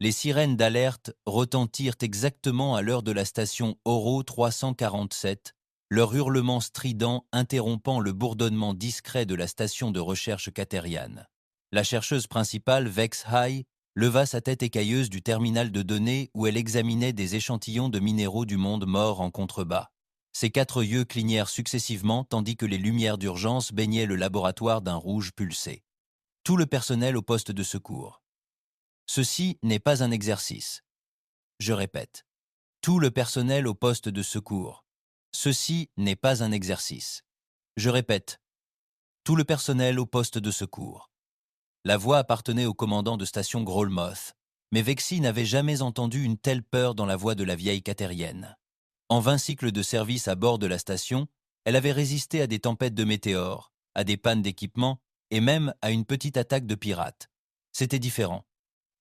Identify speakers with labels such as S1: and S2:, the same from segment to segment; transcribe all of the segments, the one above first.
S1: Les sirènes d'alerte retentirent exactement à l'heure de la station Oro 347, leur hurlement strident interrompant le bourdonnement discret de la station de recherche Katerian. La chercheuse principale, Vex High, leva sa tête écailleuse du terminal de données où elle examinait des échantillons de minéraux du monde mort en contrebas. Ses 4 yeux clignèrent successivement tandis que les lumières d'urgence baignaient le laboratoire d'un rouge pulsé. Tout le personnel au poste de secours. Ceci n'est pas un exercice. Je répète. Tout le personnel au poste de secours. Ceci n'est pas un exercice. Je répète. Tout le personnel au poste de secours. La voix appartenait au commandant de station Grolmoth, mais Vexy n'avait jamais entendu une telle peur dans la voix de la vieille catérienne. En 20 cycles de service à bord de la station, elle avait résisté à des tempêtes de météores, à des pannes d'équipement et même à une petite attaque de pirates. C'était différent.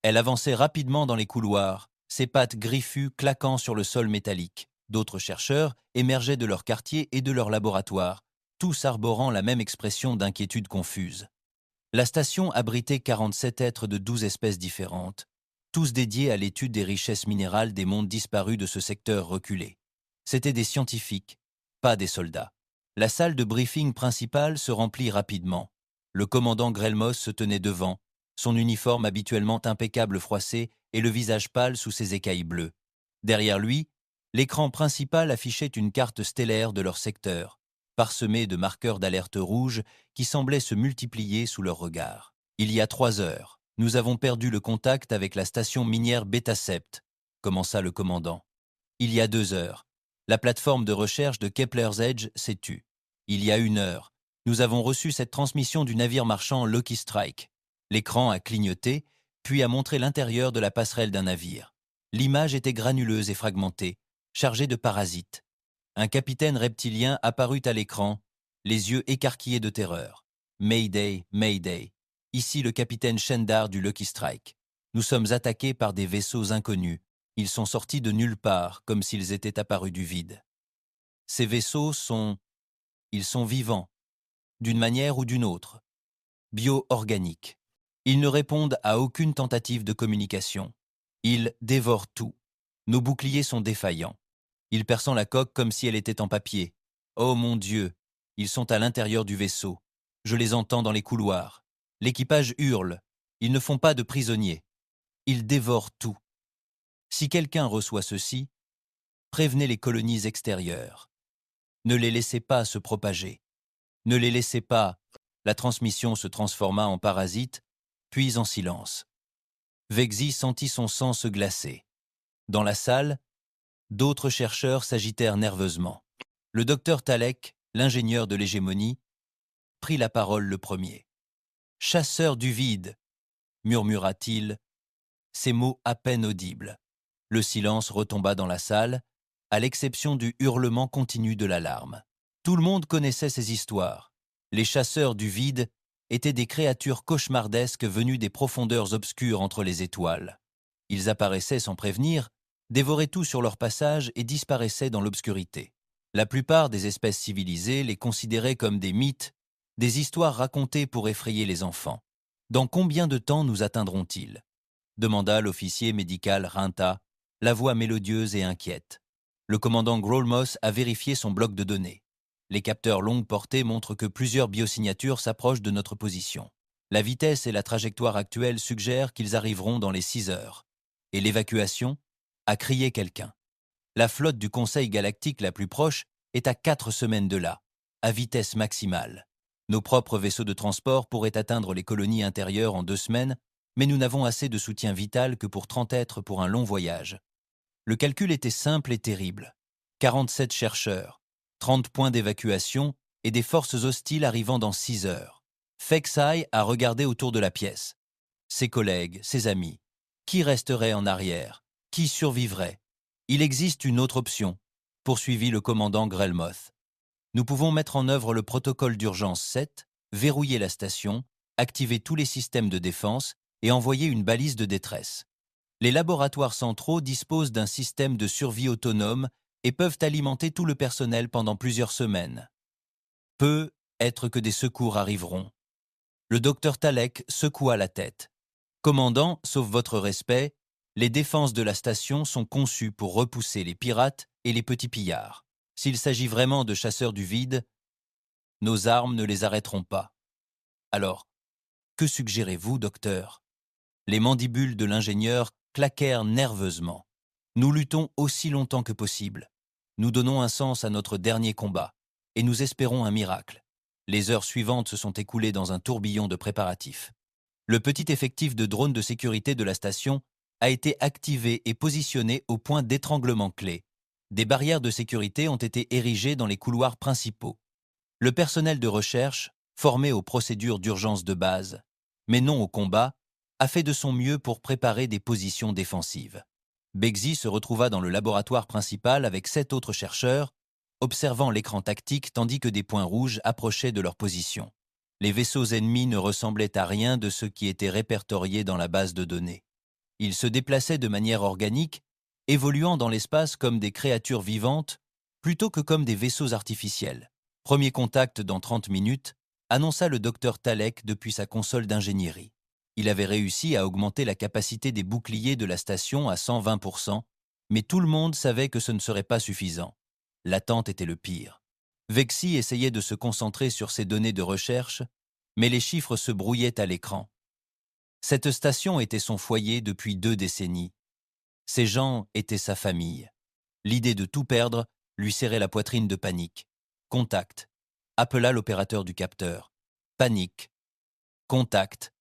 S1: Elle avançait rapidement dans les couloirs, ses pattes griffues claquant sur le sol métallique. D'autres chercheurs émergeaient de leur quartier et de leur laboratoire, tous arborant la même expression d'inquiétude confuse. La station abritait 47 êtres de 12 espèces différentes, tous dédiés à l'étude des richesses minérales des mondes disparus de ce secteur reculé. C'étaient des scientifiques, pas des soldats. La salle de briefing principale se remplit rapidement. Le commandant Grelmos se tenait devant, son uniforme habituellement impeccable froissé et le visage pâle sous ses écailles bleues. Derrière lui, l'écran principal affichait une carte stellaire de leur secteur, parsemée de marqueurs d'alerte rouge qui semblaient se multiplier sous leur regard. Il y a 3 heures, nous avons perdu le contact avec la station minière Beta Sept, commença le commandant. Il y a 2 heures, la plateforme de recherche de Kepler's Edge s'est tue. Il y a 1 heure, nous avons reçu cette transmission du navire marchand Lucky Strike. L'écran a clignoté, puis a montré l'intérieur de la passerelle d'un navire. L'image était granuleuse et fragmentée, chargée de parasites. Un capitaine reptilien apparut à l'écran, les yeux écarquillés de terreur. Mayday, Mayday. Ici le capitaine Shendar du Lucky Strike. Nous sommes attaqués par des vaisseaux inconnus. Ils sont sortis de nulle part, comme s'ils étaient apparus du vide. Ces vaisseaux ils sont vivants, d'une manière ou d'une autre, bio-organiques. Ils ne répondent à aucune tentative de communication. Ils dévorent tout. Nos boucliers sont défaillants. Ils perçant la coque comme si elle était en papier. Oh mon Dieu, ils sont à l'intérieur du vaisseau. Je les entends dans les couloirs. L'équipage hurle. Ils ne font pas de prisonniers. Ils dévorent tout. Si quelqu'un reçoit ceci, prévenez les colonies extérieures. Ne les laissez pas se propager. Ne les laissez pas. La transmission se transforma en parasite, puis en silence. Vexy sentit son sang se glacer. Dans la salle, d'autres chercheurs s'agitèrent nerveusement. Le docteur Talek, l'ingénieur de l'hégémonie, prit la parole le premier. « Chasseur du vide !» murmura-t-il, ces mots à peine audibles. Le silence retomba dans la salle, à l'exception du hurlement continu de l'alarme. Tout le monde connaissait ces histoires. Les chasseurs du vide étaient des créatures cauchemardesques venues des profondeurs obscures entre les étoiles. Ils apparaissaient sans prévenir, dévoraient tout sur leur passage et disparaissaient dans l'obscurité. La plupart des espèces civilisées les considéraient comme des mythes, des histoires racontées pour effrayer les enfants. Dans combien de temps nous atteindront-ils ? Demanda l'officier médical Rinta, la voix mélodieuse et inquiète. Le commandant Grolmoth a vérifié son bloc de données. Les capteurs longue portée montrent que plusieurs biosignatures s'approchent de notre position. La vitesse et la trajectoire actuelle suggèrent qu'ils arriveront dans les 6 heures. Et l'évacuation ? A crié quelqu'un. La flotte du Conseil galactique la plus proche est à 4 semaines de là, à vitesse maximale. Nos propres vaisseaux de transport pourraient atteindre les colonies intérieures en 2 semaines, mais nous n'avons assez de soutien vital que pour 30 êtres pour un long voyage. Le calcul était simple et terrible. 47 chercheurs, 30 points d'évacuation et des forces hostiles arrivant dans 6 heures. Fexai a regardé autour de la pièce. Ses collègues, ses amis. Qui resterait en arrière ? Qui survivrait ? Il existe une autre option, poursuivit le commandant Grelmoth. Nous pouvons mettre en œuvre le protocole d'urgence 7, verrouiller la station, activer tous les systèmes de défense et envoyer une balise de détresse. Les laboratoires centraux disposent d'un système de survie autonome et peuvent alimenter tout le personnel pendant plusieurs semaines. Peut être que des secours arriveront. Le docteur Talek secoua la tête. « Commandant, sauf votre respect, Les défenses de la station sont conçues pour repousser les pirates et les petits pillards. S'il s'agit vraiment de chasseurs du vide, nos armes ne les arrêteront pas. Alors, que suggérez-vous, docteur? Les mandibules de l'ingénieur claquèrent nerveusement. Nous luttons aussi longtemps que possible. Nous donnons un sens à notre dernier combat, et nous espérons un miracle. Les heures suivantes se sont écoulées dans un tourbillon de préparatifs. Le petit effectif de drones de sécurité de la station a été activé et positionné au point d'étranglement clé. Des barrières de sécurité ont été érigées dans les couloirs principaux. Le personnel de recherche, formé aux procédures d'urgence de base, mais non au combat, a fait de son mieux pour préparer des positions défensives. Begzi se retrouva dans le laboratoire principal avec 7 autres chercheurs, observant l'écran tactique tandis que des points rouges approchaient de leur position. Les vaisseaux ennemis ne ressemblaient à rien de ceux qui étaient répertoriés dans la base de données. Ils se déplaçaient de manière organique, évoluant dans l'espace comme des créatures vivantes, plutôt que comme des vaisseaux artificiels. Premier contact dans 30 minutes, annonça le docteur Talek depuis sa console d'ingénierie. Il avait réussi à augmenter la capacité des boucliers de la station à 120%, mais tout le monde savait que ce ne serait pas suffisant. L'attente était le pire. Vexi essayait de se concentrer sur ses données de recherche, mais les chiffres se brouillaient à l'écran. Cette station était son foyer depuis 2 décennies. Ces gens étaient sa famille. L'idée de tout perdre lui serrait la poitrine de panique. Contact. Appela l'opérateur du capteur. Panique. Contact.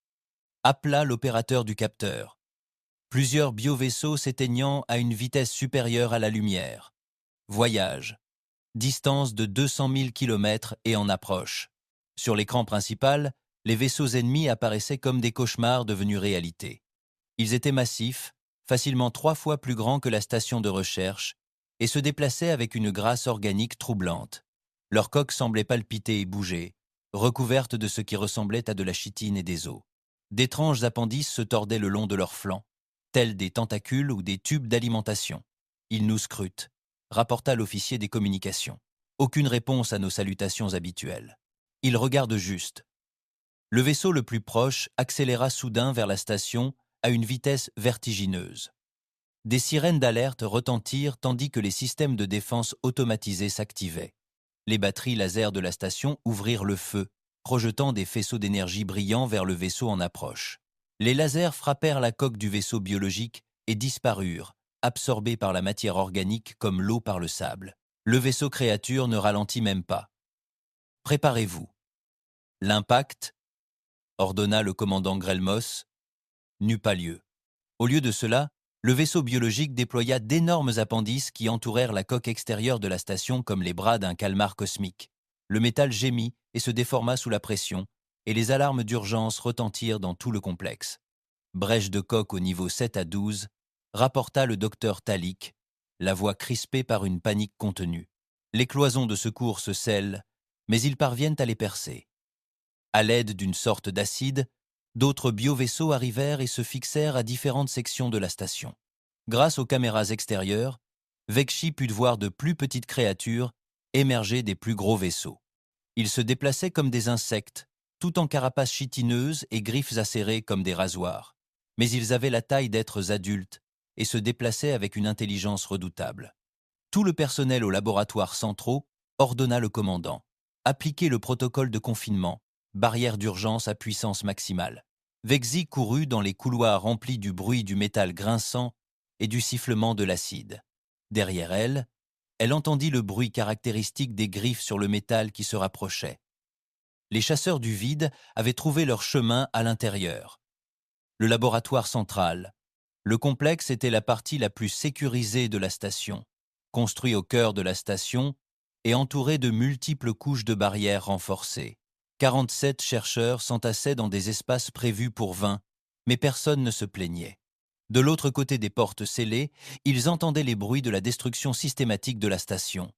S1: Appela l'opérateur du capteur. Plusieurs biovaisseaux s'éteignant à une vitesse supérieure à la lumière. Voyage. Distance de 200 000 km et en approche. Sur l'écran principal, les vaisseaux ennemis apparaissaient comme des cauchemars devenus réalité. Ils étaient massifs, facilement 3 fois plus grands que la station de recherche, et se déplaçaient avec une grâce organique troublante. Leurs coques semblaient palpiter et bouger, recouvertes de ce qui ressemblait à de la chitine et des os. D'étranges appendices se tordaient le long de leurs flancs, tels des tentacules ou des tubes d'alimentation. Ils nous scrutent, rapporta l'officier des communications. Aucune réponse à nos salutations habituelles. Ils regardent juste. Le vaisseau le plus proche accéléra soudain vers la station à une vitesse vertigineuse. Des sirènes d'alerte retentirent tandis que les systèmes de défense automatisés s'activaient. Les batteries laser de la station ouvrirent le feu, projetant des faisceaux d'énergie brillants vers le vaisseau en approche. Les lasers frappèrent la coque du vaisseau biologique et disparurent, absorbés par la matière organique comme l'eau par le sable. Le vaisseau créature ne ralentit même pas. « Préparez-vous. » L'impact, ordonna le commandant Grelmos, n'eut pas lieu. Au lieu de cela, le vaisseau biologique déploya d'énormes appendices qui entourèrent la coque extérieure de la station comme les bras d'un calmar cosmique. Le métal gémit et se déforma sous la pression, et les alarmes d'urgence retentirent dans tout le complexe. Brèche de coque au niveau 7 à 12, rapporta le docteur Talik, la voix crispée par une panique contenue. Les cloisons de secours se scellent, mais ils parviennent à les percer. À l'aide d'une sorte d'acide, d'autres biovaisseaux arrivèrent et se fixèrent à différentes sections de la station. Grâce aux caméras extérieures, Vexi put voir de plus petites créatures émerger des plus gros vaisseaux. Ils se déplaçaient comme des insectes, tout en carapaces chitineuses et griffes acérées comme des rasoirs. Mais ils avaient la taille d'êtres adultes et se déplaçaient avec une intelligence redoutable. Tout le personnel aux laboratoires centraux ordonna le commandant. Appliquer le protocole de confinement, barrière d'urgence à puissance maximale. Vexi courut dans les couloirs remplis du bruit du métal grinçant et du sifflement de l'acide. Derrière elle, elle entendit le bruit caractéristique des griffes sur le métal qui se rapprochait. Les chasseurs du vide avaient trouvé leur chemin à l'intérieur. Le laboratoire central. Le complexe était la partie la plus sécurisée de la station, construit au cœur de la station et entouré de multiples couches de barrières renforcées. 47 chercheurs s'entassaient dans des espaces prévus pour 20, mais personne ne se plaignait. De l'autre côté des portes scellées, ils entendaient les bruits de la destruction systématique de la station.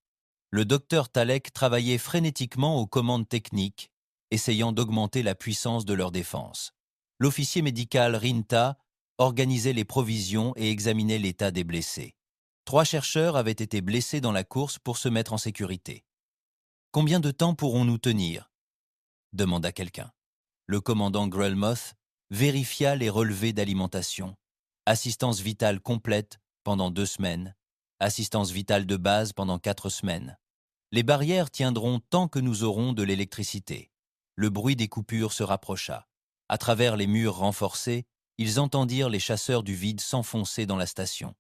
S1: Le docteur Talek travaillait frénétiquement aux commandes techniques, essayant d'augmenter la puissance de leur défense. L'officier médical Rinta organisait les provisions et examinait l'état des blessés. 3 chercheurs avaient été blessés dans la course pour se mettre en sécurité. « Combien de temps pourrons-nous tenir ?» demanda quelqu'un. Le commandant Grelmoth vérifia les relevés d'alimentation. Assistance vitale complète pendant 2 semaines. Assistance vitale de base pendant 4 semaines. Les barrières tiendront tant que nous aurons de l'électricité. Le bruit des coupures se rapprocha. À travers les murs renforcés, ils entendirent les chasseurs du vide s'enfoncer dans la station.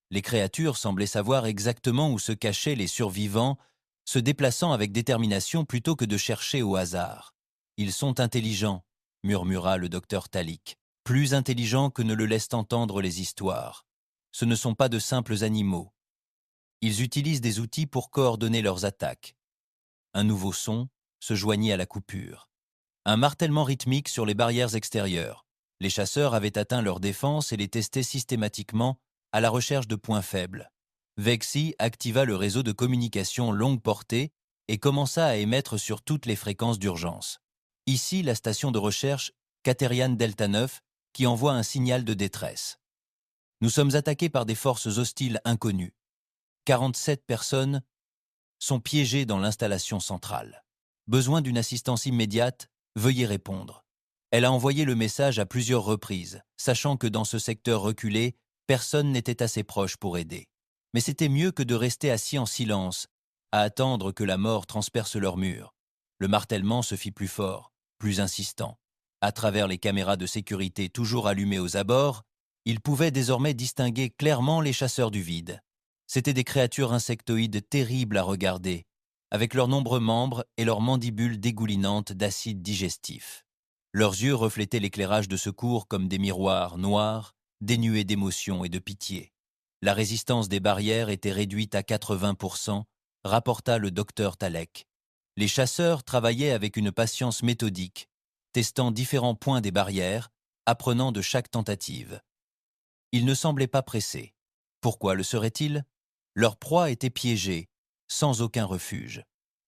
S1: Les créatures semblaient savoir exactement où se cachaient les survivants, se déplaçant avec détermination plutôt que de chercher au hasard. « Ils sont intelligents », murmura le docteur Talik, « plus intelligents que ne le laissent entendre les histoires. Ce ne sont pas de simples animaux. Ils utilisent des outils pour coordonner leurs attaques. » Un nouveau son se joignit à la coupure. Un martèlement rythmique sur les barrières extérieures. Les chasseurs avaient atteint leur défense et les testaient systématiquement à la recherche de points faibles. Vexi activa le réseau de communication longue portée et commença à émettre sur toutes les fréquences d'urgence. Ici, la station de recherche Caterian Delta 9 qui envoie un signal de détresse. Nous sommes attaqués par des forces hostiles inconnues. 47 personnes sont piégées dans l'installation centrale. Besoin d'une assistance immédiate, veuillez répondre. Elle a envoyé le message à plusieurs reprises, sachant que dans ce secteur reculé, personne n'était assez proche pour aider. Mais c'était mieux que de rester assis en silence, à attendre que la mort transperce leurs murs. Le martèlement se fit plus fort, plus insistant. À travers les caméras de sécurité toujours allumées aux abords, ils pouvaient désormais distinguer clairement les chasseurs du vide. C'étaient des créatures insectoïdes terribles à regarder, avec leurs nombreux membres et leurs mandibules dégoulinantes d'acide digestif. Leurs yeux reflétaient l'éclairage de secours comme des miroirs noirs, dénués d'émotion et de pitié. La résistance des barrières était réduite à 80%, rapporta le docteur Talek. Les chasseurs travaillaient avec une patience méthodique, testant différents points des barrières, apprenant de chaque tentative. Ils ne semblaient pas pressés. Pourquoi le seraient-ils ? Leur proie était piégée, sans aucun refuge.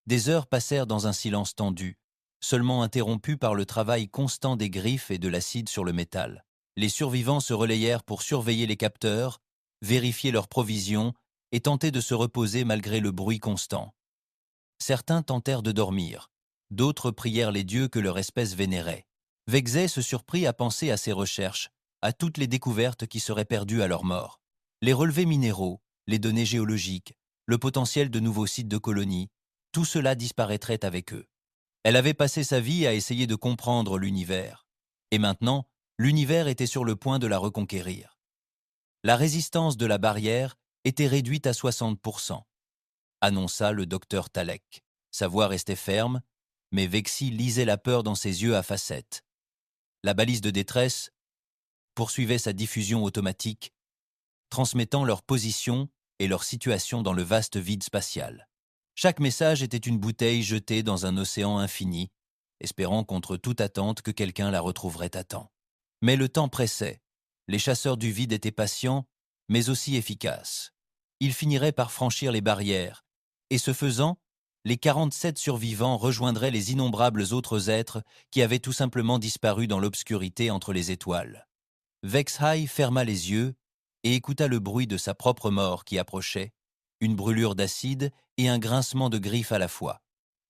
S1: Des heures passèrent dans un silence tendu, seulement interrompu par le travail constant des griffes et de l'acide sur le métal. Les survivants se relayèrent pour surveiller les capteurs, vérifier leurs provisions et tenter de se reposer malgré le bruit constant. Certains tentèrent de dormir, d'autres prièrent les dieux que leur espèce vénérait. Vexey se surprit à penser à ses recherches, à toutes les découvertes qui seraient perdues à leur mort. Les relevés minéraux, les données géologiques, le potentiel de nouveaux sites de colonies, tout cela disparaîtrait avec eux. Elle avait passé sa vie à essayer de comprendre l'univers. Et maintenant, l'univers était sur le point de la reconquérir. La résistance de la barrière était réduite à 60%, annonça le docteur Talek. Sa voix restait ferme, mais Vexi lisait la peur dans ses yeux à facettes. La balise de détresse poursuivait sa diffusion automatique, transmettant leur position et leur situation dans le vaste vide spatial. Chaque message était une bouteille jetée dans un océan infini, espérant contre toute attente que quelqu'un la retrouverait à temps. Mais le temps pressait. Les chasseurs du vide étaient patients, mais aussi efficaces. Ils finiraient par franchir les barrières, et ce faisant, les 47 survivants rejoindraient les innombrables autres êtres qui avaient tout simplement disparu dans l'obscurité entre les étoiles. Vexhai ferma les yeux et écouta le bruit de sa propre mort qui approchait, une brûlure d'acide et un grincement de griffes à la fois.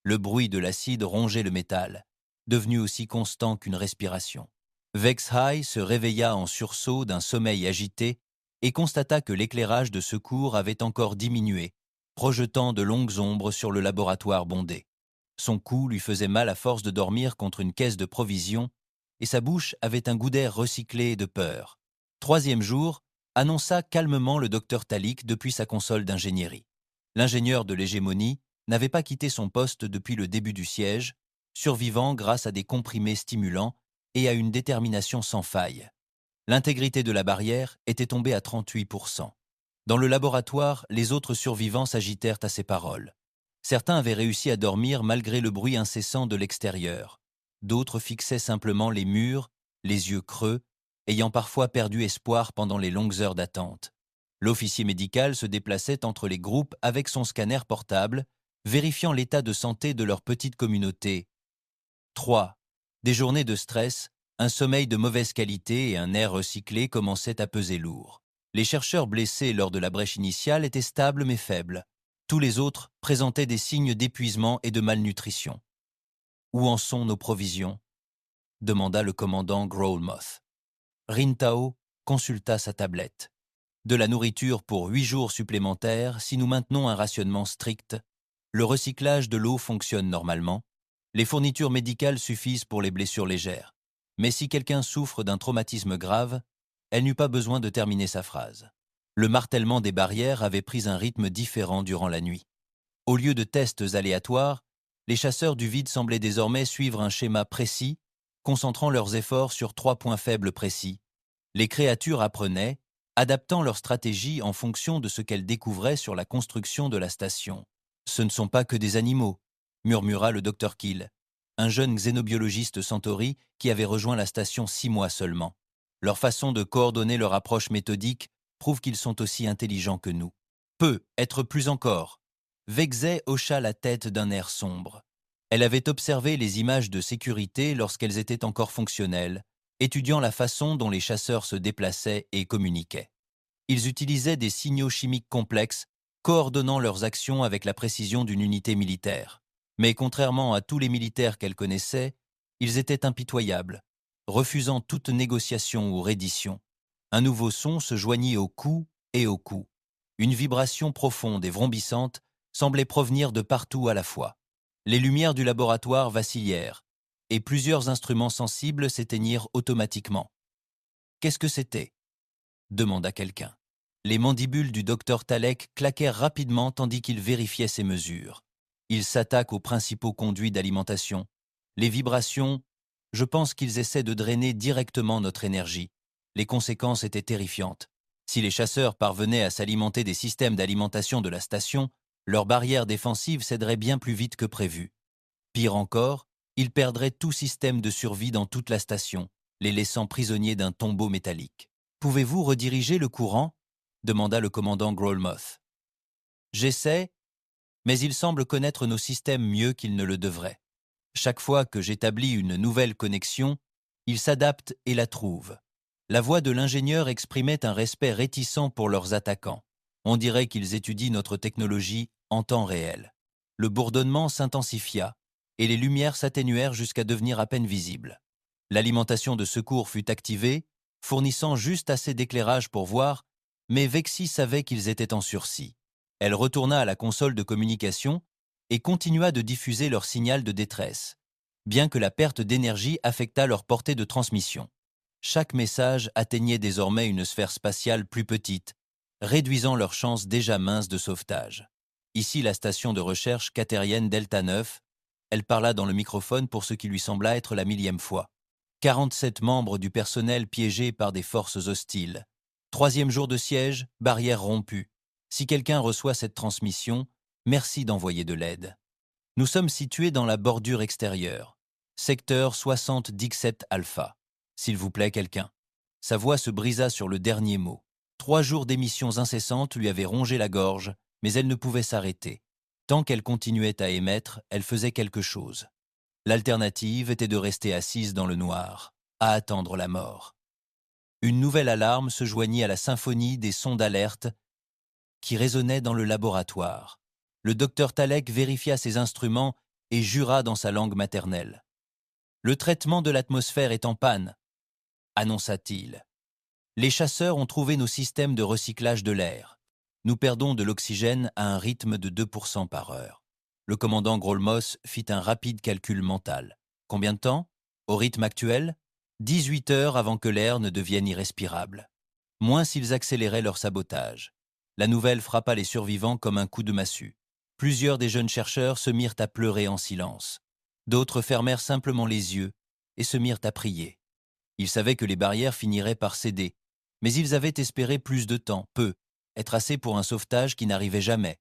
S1: Le bruit de l'acide rongeait le métal, devenu aussi constant qu'une respiration. Vexhai se réveilla en sursaut d'un sommeil agité et constata que l'éclairage de secours avait encore diminué, projetant de longues ombres sur le laboratoire bondé. Son cou lui faisait mal à force de dormir contre une caisse de provisions et sa bouche avait un goût d'air recyclé et de peur. Troisième jour, annonça calmement le docteur Talik depuis sa console d'ingénierie. L'ingénieur de l'hégémonie n'avait pas quitté son poste depuis le début du siège, survivant grâce à des comprimés stimulants et à une détermination sans faille. L'intégrité de la barrière était tombée à 38%. Dans le laboratoire, les autres survivants s'agitèrent à ces paroles. Certains avaient réussi à dormir malgré le bruit incessant de l'extérieur. D'autres fixaient simplement les murs, les yeux creux, ayant parfois perdu espoir pendant les longues heures d'attente. L'officier médical se déplaçait entre les groupes avec son scanner portable, vérifiant l'état de santé de leur petite communauté. 3. Des journées de stress, un sommeil de mauvaise qualité et un air recyclé commençaient à peser lourd. Les chercheurs blessés lors de la brèche initiale étaient stables mais faibles. Tous les autres présentaient des signes d'épuisement et de malnutrition. « Où en sont nos provisions ?» demanda le commandant Growlmoth. Rintao consulta sa tablette. De la nourriture pour 8 jours supplémentaires si nous maintenons un rationnement strict. Le recyclage de l'eau fonctionne normalement. Les fournitures médicales suffisent pour les blessures légères. Mais si quelqu'un souffre d'un traumatisme grave, elle n'eut pas besoin de terminer sa phrase. Le martèlement des barrières avait pris un rythme différent durant la nuit. Au lieu de tests aléatoires, les chasseurs du vide semblaient désormais suivre un schéma précis, concentrant leurs efforts sur 3 points faibles précis. Les créatures apprenaient, adaptant leur stratégie en fonction de ce qu'elles découvraient sur la construction de la station. « Ce ne sont pas que des animaux », murmura le docteur Kill, un jeune xénobiologiste centauri qui avait rejoint la station 6 mois seulement. Leur façon de coordonner leur approche méthodique prouve qu'ils sont aussi intelligents que nous. Peut être plus encore. Vexay hocha la tête d'un air sombre. Elle avait observé les images de sécurité lorsqu'elles étaient encore fonctionnelles, étudiant la façon dont les chasseurs se déplaçaient et communiquaient. Ils utilisaient des signaux chimiques complexes, coordonnant leurs actions avec la précision d'une unité militaire. Mais contrairement à tous les militaires qu'elle connaissait, ils étaient impitoyables, refusant toute négociation ou reddition. Un nouveau son se joignit au cou et au cou. Une vibration profonde et vrombissante semblait provenir de partout à la fois. Les lumières du laboratoire vacillèrent, et plusieurs instruments sensibles s'éteignirent automatiquement. « Qu'est-ce que c'était » demanda quelqu'un. Les mandibules du docteur Talek claquèrent rapidement tandis qu'il vérifiait ses mesures. Il s'attaque aux principaux conduits d'alimentation. Les vibrations, je pense qu'ils essaient de drainer directement notre énergie. Les conséquences étaient terrifiantes. Si les chasseurs parvenaient à s'alimenter des systèmes d'alimentation de la station, leurs barrières défensives céderaient bien plus vite que prévu. Pire encore, ils perdraient tout système de survie dans toute la station, les laissant prisonniers d'un tombeau métallique. « Pouvez-vous rediriger le courant » demanda le commandant Growlmoth. « J'essaie, mais il semble connaître nos systèmes mieux qu'il ne le devrait. Chaque fois que j'établis une nouvelle connexion, il s'adapte et la trouve. » La voix de l'ingénieur exprimait un respect réticent pour leurs attaquants. On dirait qu'ils étudient notre technologie en temps réel. Le bourdonnement s'intensifia, et les lumières s'atténuèrent jusqu'à devenir à peine visibles. L'alimentation de secours fut activée, fournissant juste assez d'éclairage pour voir, mais Vexy savait qu'ils étaient en sursis. Elle retourna à la console de communication et continua de diffuser leur signal de détresse, bien que la perte d'énergie affectât leur portée de transmission. Chaque message atteignait désormais une sphère spatiale plus petite, réduisant leurs chances déjà minces de sauvetage. Ici la station de recherche quatérienne Delta 9, elle parla dans le microphone pour ce qui lui sembla être la 1000e fois. 47 membres du personnel piégés par des forces hostiles. 3e jour de siège, barrière rompue. Si quelqu'un reçoit cette transmission, merci d'envoyer de l'aide. Nous sommes situés dans la bordure extérieure. Secteur 60-17 Alpha. S'il vous plaît, quelqu'un. Sa voix se brisa sur le dernier mot. 3 jours d'émissions incessantes lui avaient rongé la gorge, mais elle ne pouvait s'arrêter. Tant qu'elle continuait à émettre, elle faisait quelque chose. L'alternative était de rester assise dans le noir, à attendre la mort. Une nouvelle alarme se joignit à la symphonie des sons d'alerte qui résonnaient dans le laboratoire. Le docteur Talek vérifia ses instruments et jura dans sa langue maternelle. « Le traitement de l'atmosphère est en panne », annonça-t-il. « Les chasseurs ont trouvé nos systèmes de recyclage de l'air. Nous perdons de l'oxygène à un rythme de 2% par heure. » Le commandant Grolmos fit un rapide calcul mental. Combien de temps? Au rythme actuel? 18 heures avant que l'air ne devienne irrespirable. Moins s'ils accéléraient leur sabotage. La nouvelle frappa les survivants comme un coup de massue. Plusieurs des jeunes chercheurs se mirent à pleurer en silence. D'autres fermèrent simplement les yeux et se mirent à prier. Ils savaient que les barrières finiraient par céder, mais ils avaient espéré plus de temps, peu, être assez pour un sauvetage qui n'arrivait jamais.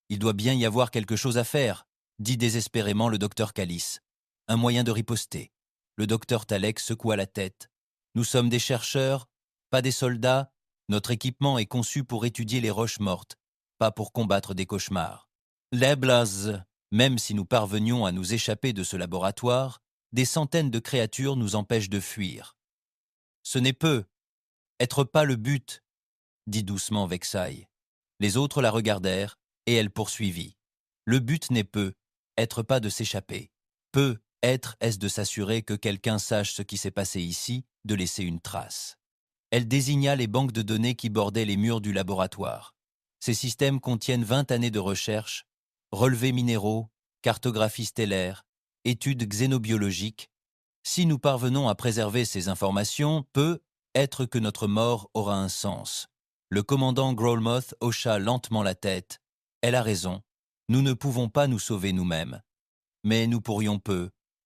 S1: « Il doit bien y avoir quelque chose à faire », dit désespérément le docteur Callis. « Un moyen de riposter. » Le docteur Talek secoua la tête. « Nous sommes des chercheurs, pas des soldats. Notre équipement est conçu pour étudier les roches mortes, pas pour combattre des cauchemars. Les blazes, même si nous parvenions à nous échapper de ce laboratoire, des centaines de créatures nous empêchent de fuir. Ce n'est peu, être pas le but, dit doucement Vexay. Les autres la regardèrent, et elle poursuivit. Le but n'est peu, être pas de s'échapper. Peu, être est-ce de s'assurer que quelqu'un sache ce qui s'est passé ici, de laisser une trace. Elle désigna les banques de données qui bordaient les murs du laboratoire. Ces systèmes contiennent 20 années de recherche, relevés minéraux, cartographie stellaire, études xénobiologiques. Si nous parvenons à préserver ces informations, peut être que notre mort aura un sens. Le commandant Growlmoth hocha lentement la tête. Elle a raison. Nous ne pouvons pas nous sauver nous-mêmes. Mais nous pourrions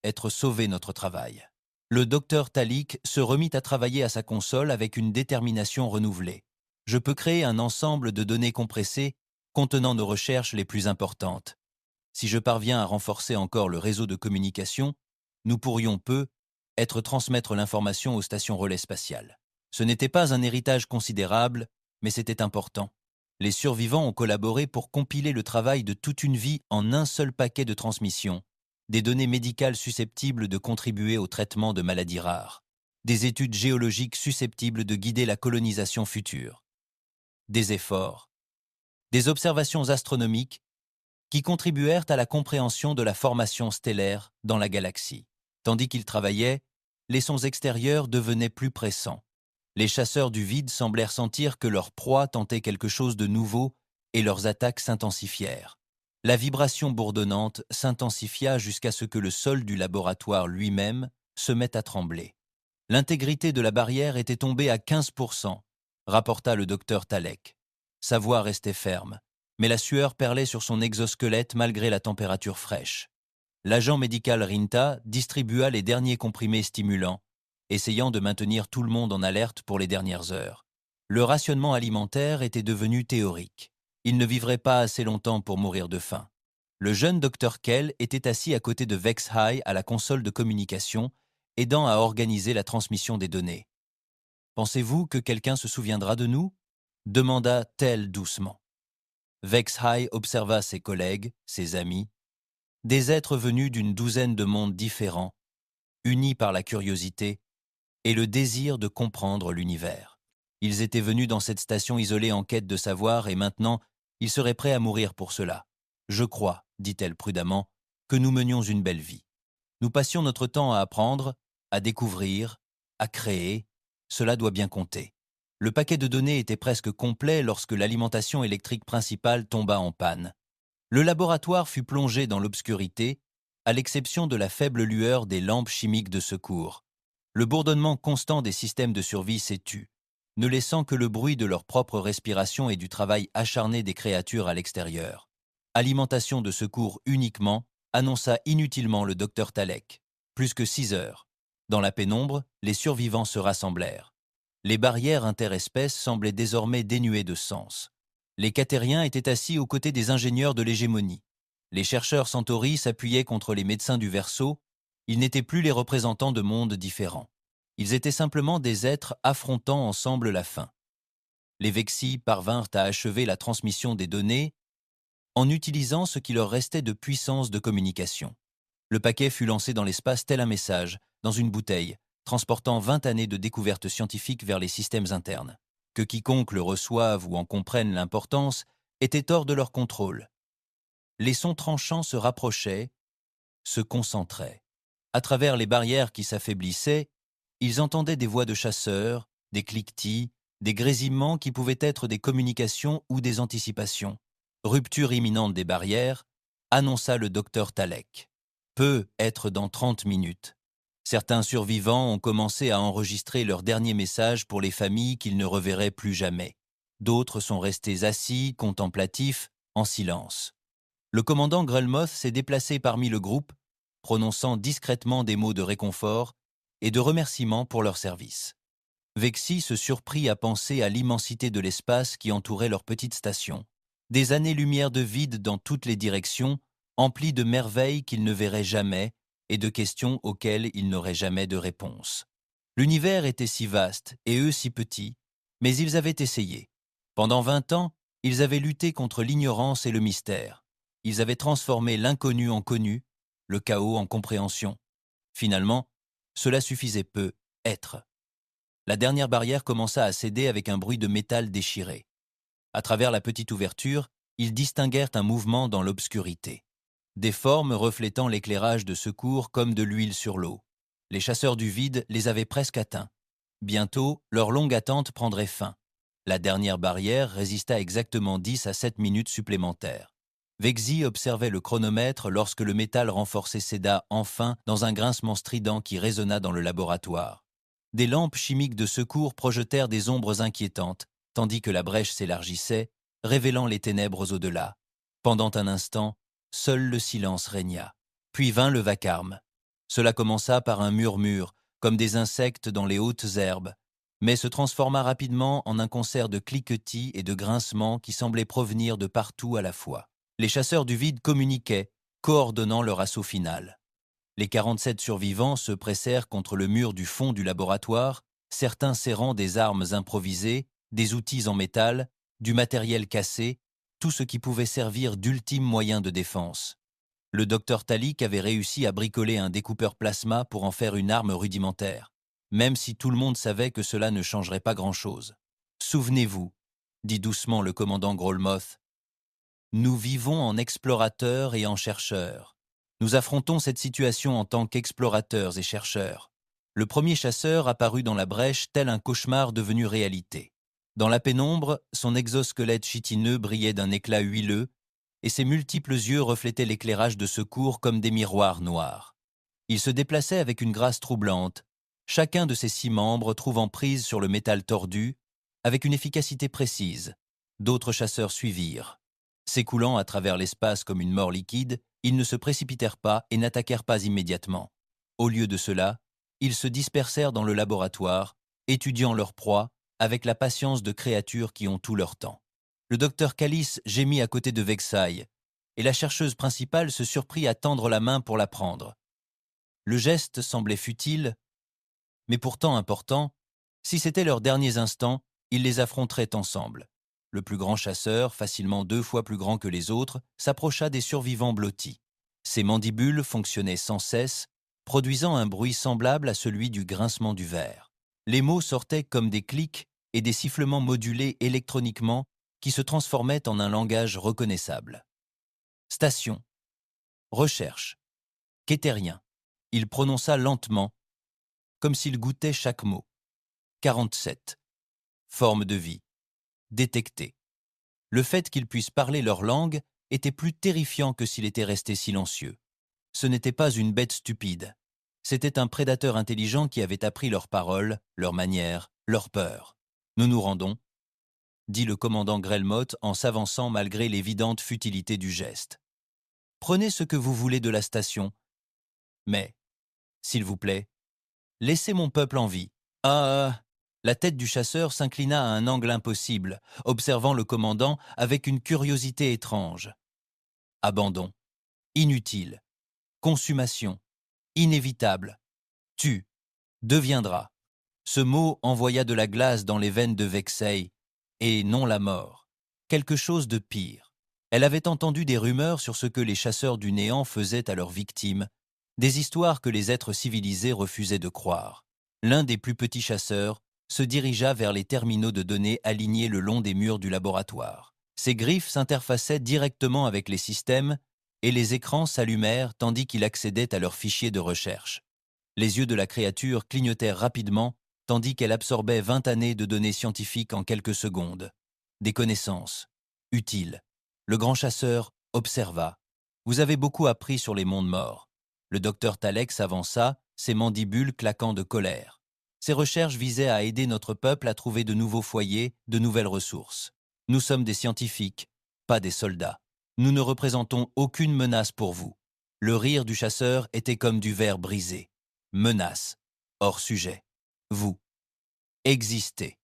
S1: être sauver notre travail. Le docteur Talik se remit à travailler à sa console avec une détermination renouvelée. Je peux créer un ensemble de données compressées contenant nos recherches les plus importantes. Si je parviens à renforcer encore le réseau de communication, nous pourrions transmettre l'information aux stations relais spatiales. Ce n'était pas un héritage considérable, mais c'était important. Les survivants ont collaboré pour compiler le travail de toute une vie en un seul paquet de transmission, des données médicales susceptibles de contribuer au traitement de maladies rares, des études géologiques susceptibles de guider la colonisation future, des efforts, des observations astronomiques qui contribuèrent à la compréhension de la formation stellaire dans la galaxie. Tandis qu'ils travaillaient, les sons extérieurs devenaient plus pressants. Les chasseurs du vide semblèrent sentir que leur proie tentait quelque chose de nouveau et leurs attaques s'intensifièrent. La vibration bourdonnante s'intensifia jusqu'à ce que le sol du laboratoire lui-même se mette à trembler. L'intégrité de la barrière était tombée à 15%, rapporta le docteur Talek. Sa voix restait ferme, mais la sueur perlait sur son exosquelette malgré la température fraîche. L'agent médical Rinta distribua les derniers comprimés stimulants, essayant de maintenir tout le monde en alerte pour les dernières heures. Le rationnement alimentaire était devenu théorique. Il ne vivrait pas assez longtemps pour mourir de faim. Le jeune docteur Kell était assis à côté de Vex High à la console de communication, aidant à organiser la transmission des données. « Pensez-vous que quelqu'un se souviendra de nous » demanda-t-elle doucement. Vex High observa ses collègues, ses amis, des êtres venus d'une douzaine de mondes différents, unis par la curiosité et le désir de comprendre l'univers. Ils étaient venus dans cette station isolée en quête de savoir et maintenant, ils seraient prêts à mourir pour cela. « Je crois, dit-elle prudemment, que nous menions une belle vie. Nous passions notre temps à apprendre, à découvrir, à créer. Cela doit bien compter. » Le paquet de données était presque complet lorsque l'alimentation électrique principale tomba en panne. Le laboratoire fut plongé dans l'obscurité, à l'exception de la faible lueur des lampes chimiques de secours. Le bourdonnement constant des systèmes de survie s'est tu, ne laissant que le bruit de leur propre respiration et du travail acharné des créatures à l'extérieur. Alimentation de secours uniquement, annonça inutilement le docteur Talek. Plus que 6 heures. Dans la pénombre, les survivants se rassemblèrent. Les barrières interespèces semblaient désormais dénuées de sens. Les Catériens étaient assis aux côtés des ingénieurs de l'hégémonie. Les chercheurs Centauri s'appuyaient contre les médecins du Verseau. Ils n'étaient plus les représentants de mondes différents. Ils étaient simplement des êtres affrontant ensemble la faim. Les Vexi parvinrent à achever la transmission des données en utilisant ce qui leur restait de puissance de communication. Le paquet fut lancé dans l'espace tel un message, dans une bouteille, transportant 20 années de découvertes scientifiques vers les systèmes internes. Que quiconque le reçoive ou en comprenne l'importance était hors de leur contrôle. Les sons tranchants se rapprochaient, se concentraient. À travers les barrières qui s'affaiblissaient, ils entendaient des voix de chasseurs, des cliquetis, des grésillements qui pouvaient être des communications ou des anticipations. Rupture imminente des barrières, annonça le docteur Talek. Peut être dans 30 minutes. Certains survivants ont commencé à enregistrer leurs derniers messages pour les familles qu'ils ne reverraient plus jamais. D'autres sont restés assis, contemplatifs, en silence. Le commandant Grelmoth s'est déplacé parmi le groupe, prononçant discrètement des mots de réconfort et de remerciement pour leur service. Vexi se surprit à penser à l'immensité de l'espace qui entourait leur petite station. Des années-lumière de vide dans toutes les directions, emplies de merveilles qu'ils ne verraient jamais et de questions auxquelles ils n'auraient jamais de réponse. L'univers était si vaste et eux si petits, mais ils avaient essayé. Pendant 20 ans, ils avaient lutté contre l'ignorance et le mystère. Ils avaient transformé l'inconnu en connu, le chaos en compréhension. Finalement, cela suffisait peu, être. La dernière barrière commença à céder avec un bruit de métal déchiré. À travers la petite ouverture, ils distinguèrent un mouvement dans l'obscurité. Des formes reflétant l'éclairage de secours comme de l'huile sur l'eau. Les chasseurs du vide les avaient presque atteints. Bientôt, leur longue attente prendrait fin. La dernière barrière résista exactement 10 à 7 minutes supplémentaires. Vexi observait le chronomètre lorsque le métal renforcé céda enfin dans un grincement strident qui résonna dans le laboratoire. Des lampes chimiques de secours projetèrent des ombres inquiétantes, tandis que la brèche s'élargissait, révélant les ténèbres au-delà. Pendant un instant, seul le silence régna. Puis vint le vacarme. Cela commença par un murmure, comme des insectes dans les hautes herbes, mais se transforma rapidement en un concert de cliquetis et de grincements qui semblaient provenir de partout à la fois. Les chasseurs du vide communiquaient, coordonnant leur assaut final. Les 47 survivants se pressèrent contre le mur du fond du laboratoire, certains serrant des armes improvisées, des outils en métal, du matériel cassé, tout ce qui pouvait servir d'ultime moyen de défense. Le docteur Talik avait réussi à bricoler un découpeur plasma pour en faire une arme rudimentaire, même si tout le monde savait que cela ne changerait pas grand-chose. « Souvenez-vous, dit doucement le commandant Grolmoth, nous vivons en explorateurs et en chercheurs. Nous affrontons cette situation en tant qu'explorateurs et chercheurs. Le premier chasseur apparut dans la brèche tel un cauchemar devenu réalité. Dans la pénombre, son exosquelette chitineux brillait d'un éclat huileux, et ses multiples yeux reflétaient l'éclairage de secours comme des miroirs noirs. Il se déplaçait avec une grâce troublante, chacun de ses 6 membres trouvant prise sur le métal tordu, avec une efficacité précise. D'autres chasseurs suivirent. S'écoulant à travers l'espace comme une mort liquide, ils ne se précipitèrent pas et n'attaquèrent pas immédiatement. Au lieu de cela, ils se dispersèrent dans le laboratoire, étudiant leur proie avec la patience de créatures qui ont tout leur temps. Le docteur Calice gémit à côté de Vexailles, et la chercheuse principale se surprit à tendre la main pour la prendre. Le geste semblait futile, mais pourtant important. Si c'était leurs derniers instants, ils les affronteraient ensemble. Le plus grand chasseur, facilement 2 fois plus grand que les autres, s'approcha des survivants blottis. Ses mandibules fonctionnaient sans cesse, produisant un bruit semblable à celui du grincement du verre. Les mots sortaient comme des clics et des sifflements modulés électroniquement qui se transformaient en un langage reconnaissable. Station. Recherche. Kétérien. Il prononça lentement, comme s'il goûtait chaque mot. 47. Forme de vie. Détecté. Le fait qu'ils puissent parler leur langue était plus terrifiant que s'il était resté silencieux. Ce n'était pas une bête stupide. C'était un prédateur intelligent qui avait appris leurs paroles, leurs manières, leurs peurs. « Nous nous rendons », dit le commandant Grelmoth en s'avançant malgré l'évidente futilité du geste. « Prenez ce que vous voulez de la station. Mais, s'il vous plaît, laissez mon peuple en vie. » Ah. La tête du chasseur s'inclina à un angle impossible, observant le commandant avec une curiosité étrange. Abandon. Inutile. Consommation. Inévitable. Tu. Deviendras. Ce mot envoya de la glace dans les veines de Vexailles, et non la mort. Quelque chose de pire. Elle avait entendu des rumeurs sur ce que les chasseurs du néant faisaient à leurs victimes, des histoires que les êtres civilisés refusaient de croire. L'un des plus petits chasseurs se dirigea vers les terminaux de données alignés le long des murs du laboratoire. Ses griffes s'interfaçaient directement avec les systèmes et les écrans s'allumèrent tandis qu'il accédait à leurs fichiers de recherche. Les yeux de la créature clignotèrent rapidement tandis qu'elle absorbait 20 années de données scientifiques en quelques secondes. Des connaissances utiles. Le grand chasseur observa. « Vous avez beaucoup appris sur les mondes morts. » Le docteur Talek s'avança, ses mandibules claquant de colère. Ces recherches visaient à aider notre peuple à trouver de nouveaux foyers, de nouvelles ressources. Nous sommes des scientifiques, pas des soldats. Nous ne représentons aucune menace pour vous. Le rire du chasseur était comme du verre brisé. Menace, hors sujet. Vous existez.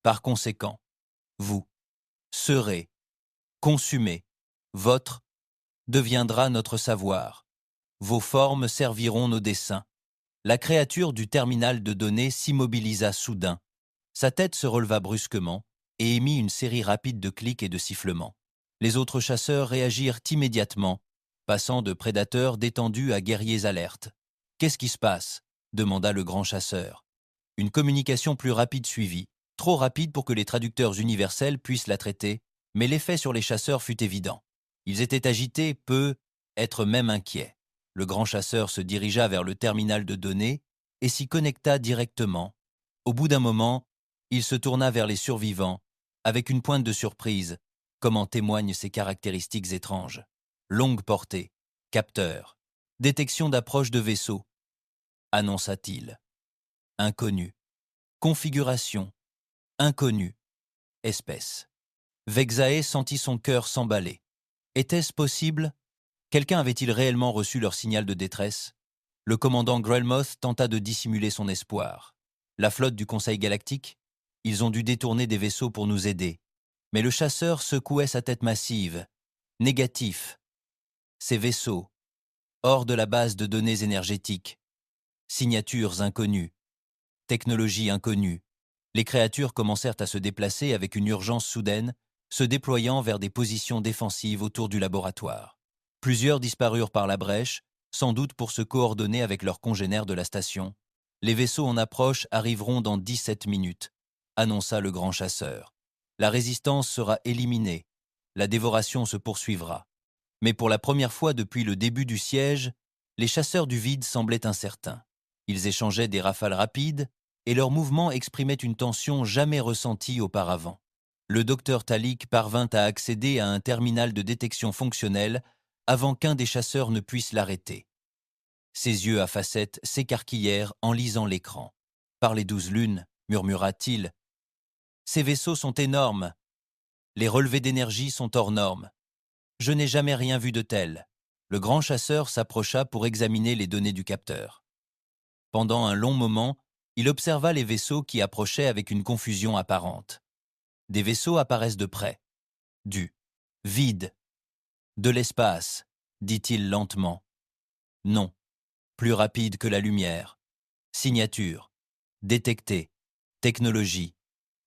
S1: Par conséquent, vous serez consumé. Votre deviendra notre savoir. Vos formes serviront nos desseins. La créature du terminal de données s'immobilisa soudain. Sa tête se releva brusquement et émit une série rapide de clics et de sifflements. Les autres chasseurs réagirent immédiatement, passant de prédateurs détendus à guerriers alertes. « Qu'est-ce qui se passe » demanda le grand chasseur. Une communication plus rapide suivit, trop rapide pour que les traducteurs universels puissent la traiter, mais l'effet sur les chasseurs fut évident. Ils étaient agités, peu, être même inquiets. Le grand chasseur se dirigea vers le terminal de données et s'y connecta directement. Au bout d'un moment, il se tourna vers les survivants, avec une pointe de surprise, comme en témoignent ses caractéristiques étranges. Longue portée, capteur, détection d'approche de vaisseau, annonça-t-il. Inconnu. Configuration, inconnu. Espèce. Vexae sentit son cœur s'emballer. Était-ce possible? Quelqu'un avait-il réellement reçu leur signal de détresse? Le commandant Grelmoth tenta de dissimuler son espoir. La flotte du Conseil galactique? Ils ont dû détourner des vaisseaux pour nous aider. Mais le chasseur secouait sa tête massive. Négatif. Ces vaisseaux, hors de la base de données énergétiques. Signatures inconnues. Technologie inconnue. Les créatures commencèrent à se déplacer avec une urgence soudaine, se déployant vers des positions défensives autour du laboratoire. Plusieurs disparurent par la brèche, sans doute pour se coordonner avec leurs congénères de la station. Les vaisseaux en approche arriveront dans 17 minutes, annonça le grand chasseur. La résistance sera éliminée. La dévoration se poursuivra. Mais pour la première fois depuis le début du siège, les chasseurs du vide semblaient incertains. Ils échangeaient des rafales rapides, et leurs mouvements exprimaient une tension jamais ressentie auparavant. Le docteur Talik parvint à accéder à un terminal de détection fonctionnelle avant qu'un des chasseurs ne puisse l'arrêter. Ses yeux à facettes s'écarquillèrent en lisant l'écran. « Par les 12 lunes, murmura-t-il. Ces vaisseaux sont énormes. Les relevés d'énergie sont hors normes. Je n'ai jamais rien vu de tel. » Le grand chasseur s'approcha pour examiner les données du capteur. Pendant un long moment, il observa les vaisseaux qui approchaient avec une confusion apparente. Des vaisseaux apparaissent de près. Du vide. De l'espace, dit-il lentement. Non. Plus rapide que la lumière. Signature. Détectée. Technologie.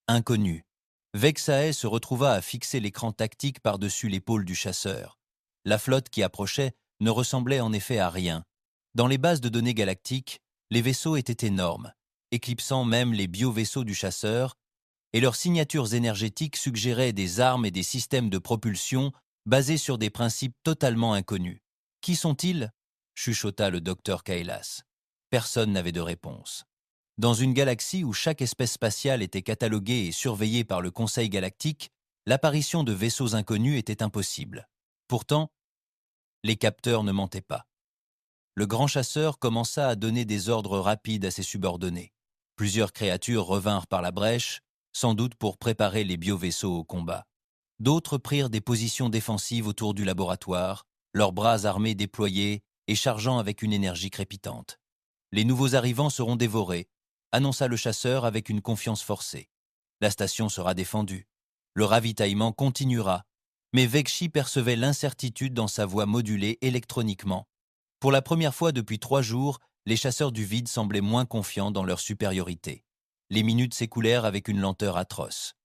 S1: Inconnue. Vexae se retrouva à fixer l'écran tactique par-dessus l'épaule du chasseur. La flotte qui approchait ne ressemblait en effet à rien. Dans les bases de données galactiques, les vaisseaux étaient énormes, éclipsant même les bio-vaisseaux du chasseur, et leurs signatures énergétiques suggéraient des armes et des systèmes de propulsion basés sur des principes totalement inconnus. « Qui sont-ils » chuchota le docteur Kailas. Personne n'avait de réponse. Dans une galaxie où chaque espèce spatiale était cataloguée et surveillée par le Conseil galactique, l'apparition de vaisseaux inconnus était impossible. Pourtant, les capteurs ne mentaient pas. Le grand chasseur commença à donner des ordres rapides à ses subordonnés. Plusieurs créatures revinrent par la brèche, sans doute pour préparer les bio-vaisseaux au combat. D'autres prirent des positions défensives autour du laboratoire, leurs bras armés déployés et chargeant avec une énergie crépitante. Les nouveaux arrivants seront dévorés, annonça le chasseur avec une confiance forcée. La station sera défendue. Le ravitaillement continuera, mais Vexi percevait l'incertitude dans sa voix modulée électroniquement. Pour la première fois depuis 3 jours, les chasseurs du vide semblaient moins confiants dans leur supériorité. Les minutes s'écoulèrent avec une lenteur atroce.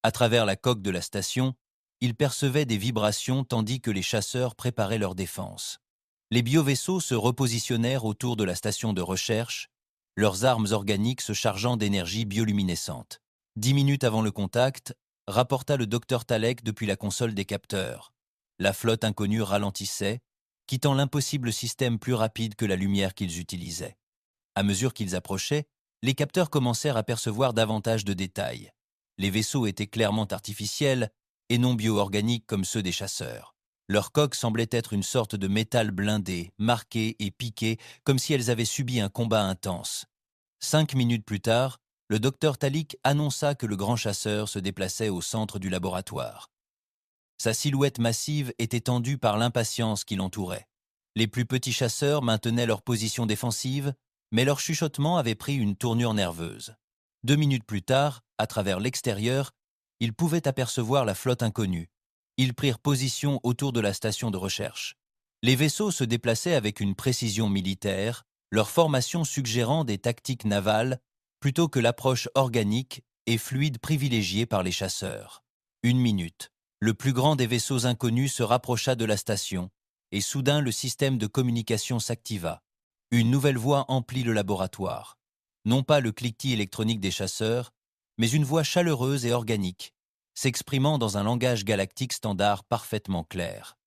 S1: À travers la coque de la station, ils percevaient des vibrations tandis que les chasseurs préparaient leur défense. Les bio-vaisseaux se repositionnèrent autour de la station de recherche, leurs armes organiques se chargeant d'énergie bioluminescente. 10 minutes avant le contact, rapporta le docteur Talek depuis la console des capteurs. La flotte inconnue ralentissait, quittant l'impossible système plus rapide que la lumière qu'ils utilisaient. À mesure qu'ils approchaient, les capteurs commencèrent à percevoir davantage de détails. Les vaisseaux étaient clairement artificiels et non bio-organiques comme ceux des chasseurs. Leurs coques semblaient être une sorte de métal blindé, marqué et piqué, comme si elles avaient subi un combat intense. 5 minutes plus tard, le docteur Talik annonça que le grand chasseur se déplaçait au centre du laboratoire. Sa silhouette massive était tendue par l'impatience qui l'entourait. Les plus petits chasseurs maintenaient leur position défensive, mais leur chuchotement avait pris une tournure nerveuse. 2 minutes plus tard, à travers l'extérieur, ils pouvaient apercevoir la flotte inconnue. Ils prirent position autour de la station de recherche. Les vaisseaux se déplaçaient avec une précision militaire, leur formation suggérant des tactiques navales plutôt que l'approche organique et fluide privilégiée par les chasseurs. 1 minute. Le plus grand des vaisseaux inconnus se rapprocha de la station, et soudain le système de communication s'activa. Une nouvelle voix emplit le laboratoire. Non pas le cliquetis électronique des chasseurs, mais une voix chaleureuse et organique, s'exprimant dans un langage galactique standard parfaitement clair.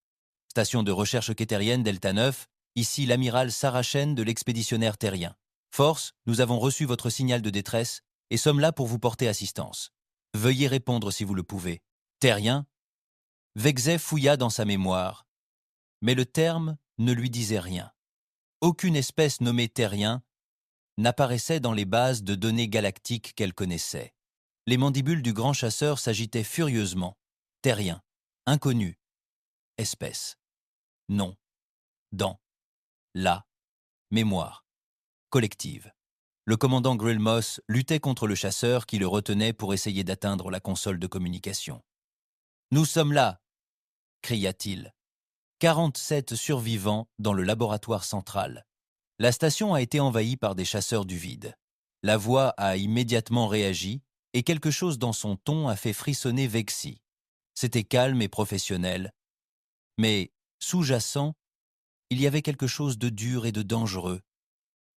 S1: Station de recherche kétérienne Delta 9, ici l'amiral Sarachen de l'expéditionnaire terrien. Force, nous avons reçu votre signal de détresse, et sommes là pour vous porter assistance. Veuillez répondre si vous le pouvez. Terrien ?» Vexey fouilla dans sa mémoire, mais le terme ne lui disait rien. Aucune espèce nommée terrien n'apparaissait dans les bases de données galactiques qu'elle connaissait. Les mandibules du grand chasseur s'agitaient furieusement. Terrien, inconnu, espèce, nom, dents, la, mémoire, collective. Le commandant Grillmoss luttait contre le chasseur qui le retenait pour essayer d'atteindre la console de communication. « Nous sommes là !» cria-t-il. 47 survivants dans le laboratoire central. La station a été envahie par des chasseurs du vide. La voix a immédiatement réagi et quelque chose dans son ton a fait frissonner Vexy. C'était calme et professionnel, mais sous-jacent, il y avait quelque chose de dur et de dangereux.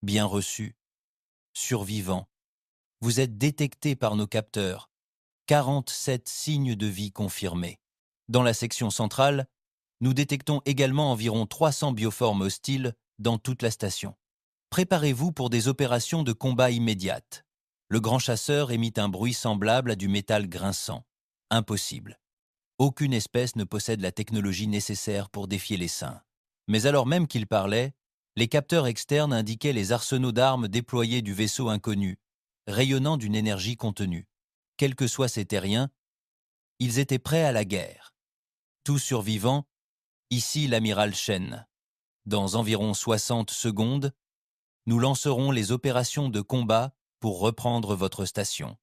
S1: Bien reçu, survivant. Vous êtes détecté par nos capteurs. 47 signes de vie confirmés. Dans la section centrale, nous détectons également environ 300 bioformes hostiles dans toute la station. Préparez-vous pour des opérations de combat immédiates. Le grand chasseur émit un bruit semblable à du métal grinçant. Impossible. Aucune espèce ne possède la technologie nécessaire pour défier les saints. Mais alors même qu'il parlait, les capteurs externes indiquaient les arsenaux d'armes déployés du vaisseau inconnu, rayonnant d'une énergie contenue. Quels que soient ces terriens, ils étaient prêts à la guerre. Tout survivant, ici l'amiral Shen. Dans environ 60 secondes, nous lancerons les opérations de combat pour reprendre votre station.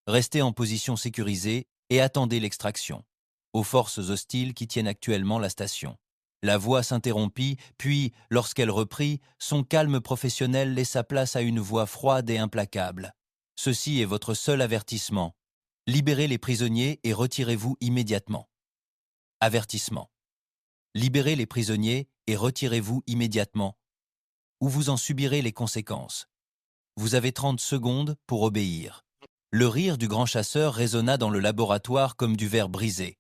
S1: Restez en position sécurisée et attendez l'extraction. Aux forces hostiles qui tiennent actuellement la station. La voix s'interrompit, puis, lorsqu'elle reprit, son calme professionnel laissa place à une voix froide et implacable. Ceci est votre seul avertissement. Libérez les prisonniers et retirez-vous immédiatement. Avertissement. Libérez les prisonniers et retirez-vous immédiatement, ou vous en subirez les conséquences. Vous avez 30 secondes pour obéir. Le rire du grand chasseur résonna dans le laboratoire comme du verre brisé.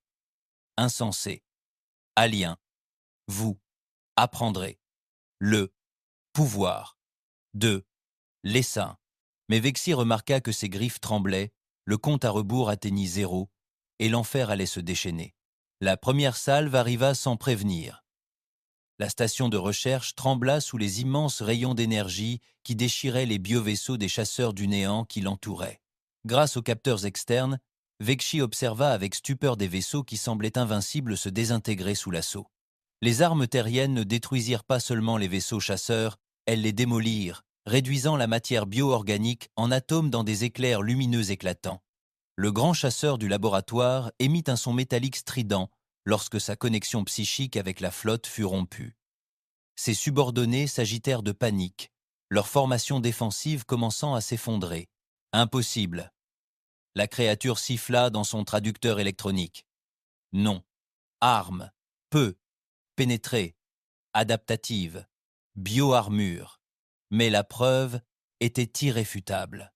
S1: Insensé. Alien. Vous apprendrez le pouvoir de l'essaim. Mais Vexy remarqua que ses griffes tremblaient, le compte à rebours atteignit 0, et l'enfer allait se déchaîner. La première salve arriva sans prévenir. La station de recherche trembla sous les immenses rayons d'énergie qui déchiraient les biovaisseaux des chasseurs du néant qui l'entouraient. Grâce aux capteurs externes, Vexy observa avec stupeur des vaisseaux qui semblaient invincibles se désintégrer sous l'assaut. Les armes terriennes ne détruisirent pas seulement les vaisseaux chasseurs, elles les démolirent, réduisant la matière bio-organique en atomes dans des éclairs lumineux éclatants. Le grand chasseur du laboratoire émit un son métallique strident lorsque sa connexion psychique avec la flotte fut rompue. Ses subordonnés s'agitèrent de panique, leur formation défensive commençant à s'effondrer. Impossible. La créature siffla dans son traducteur électronique. Non. Arme. Peu. Pénétrer. Adaptative. Bio-armure. Mais la preuve était irréfutable.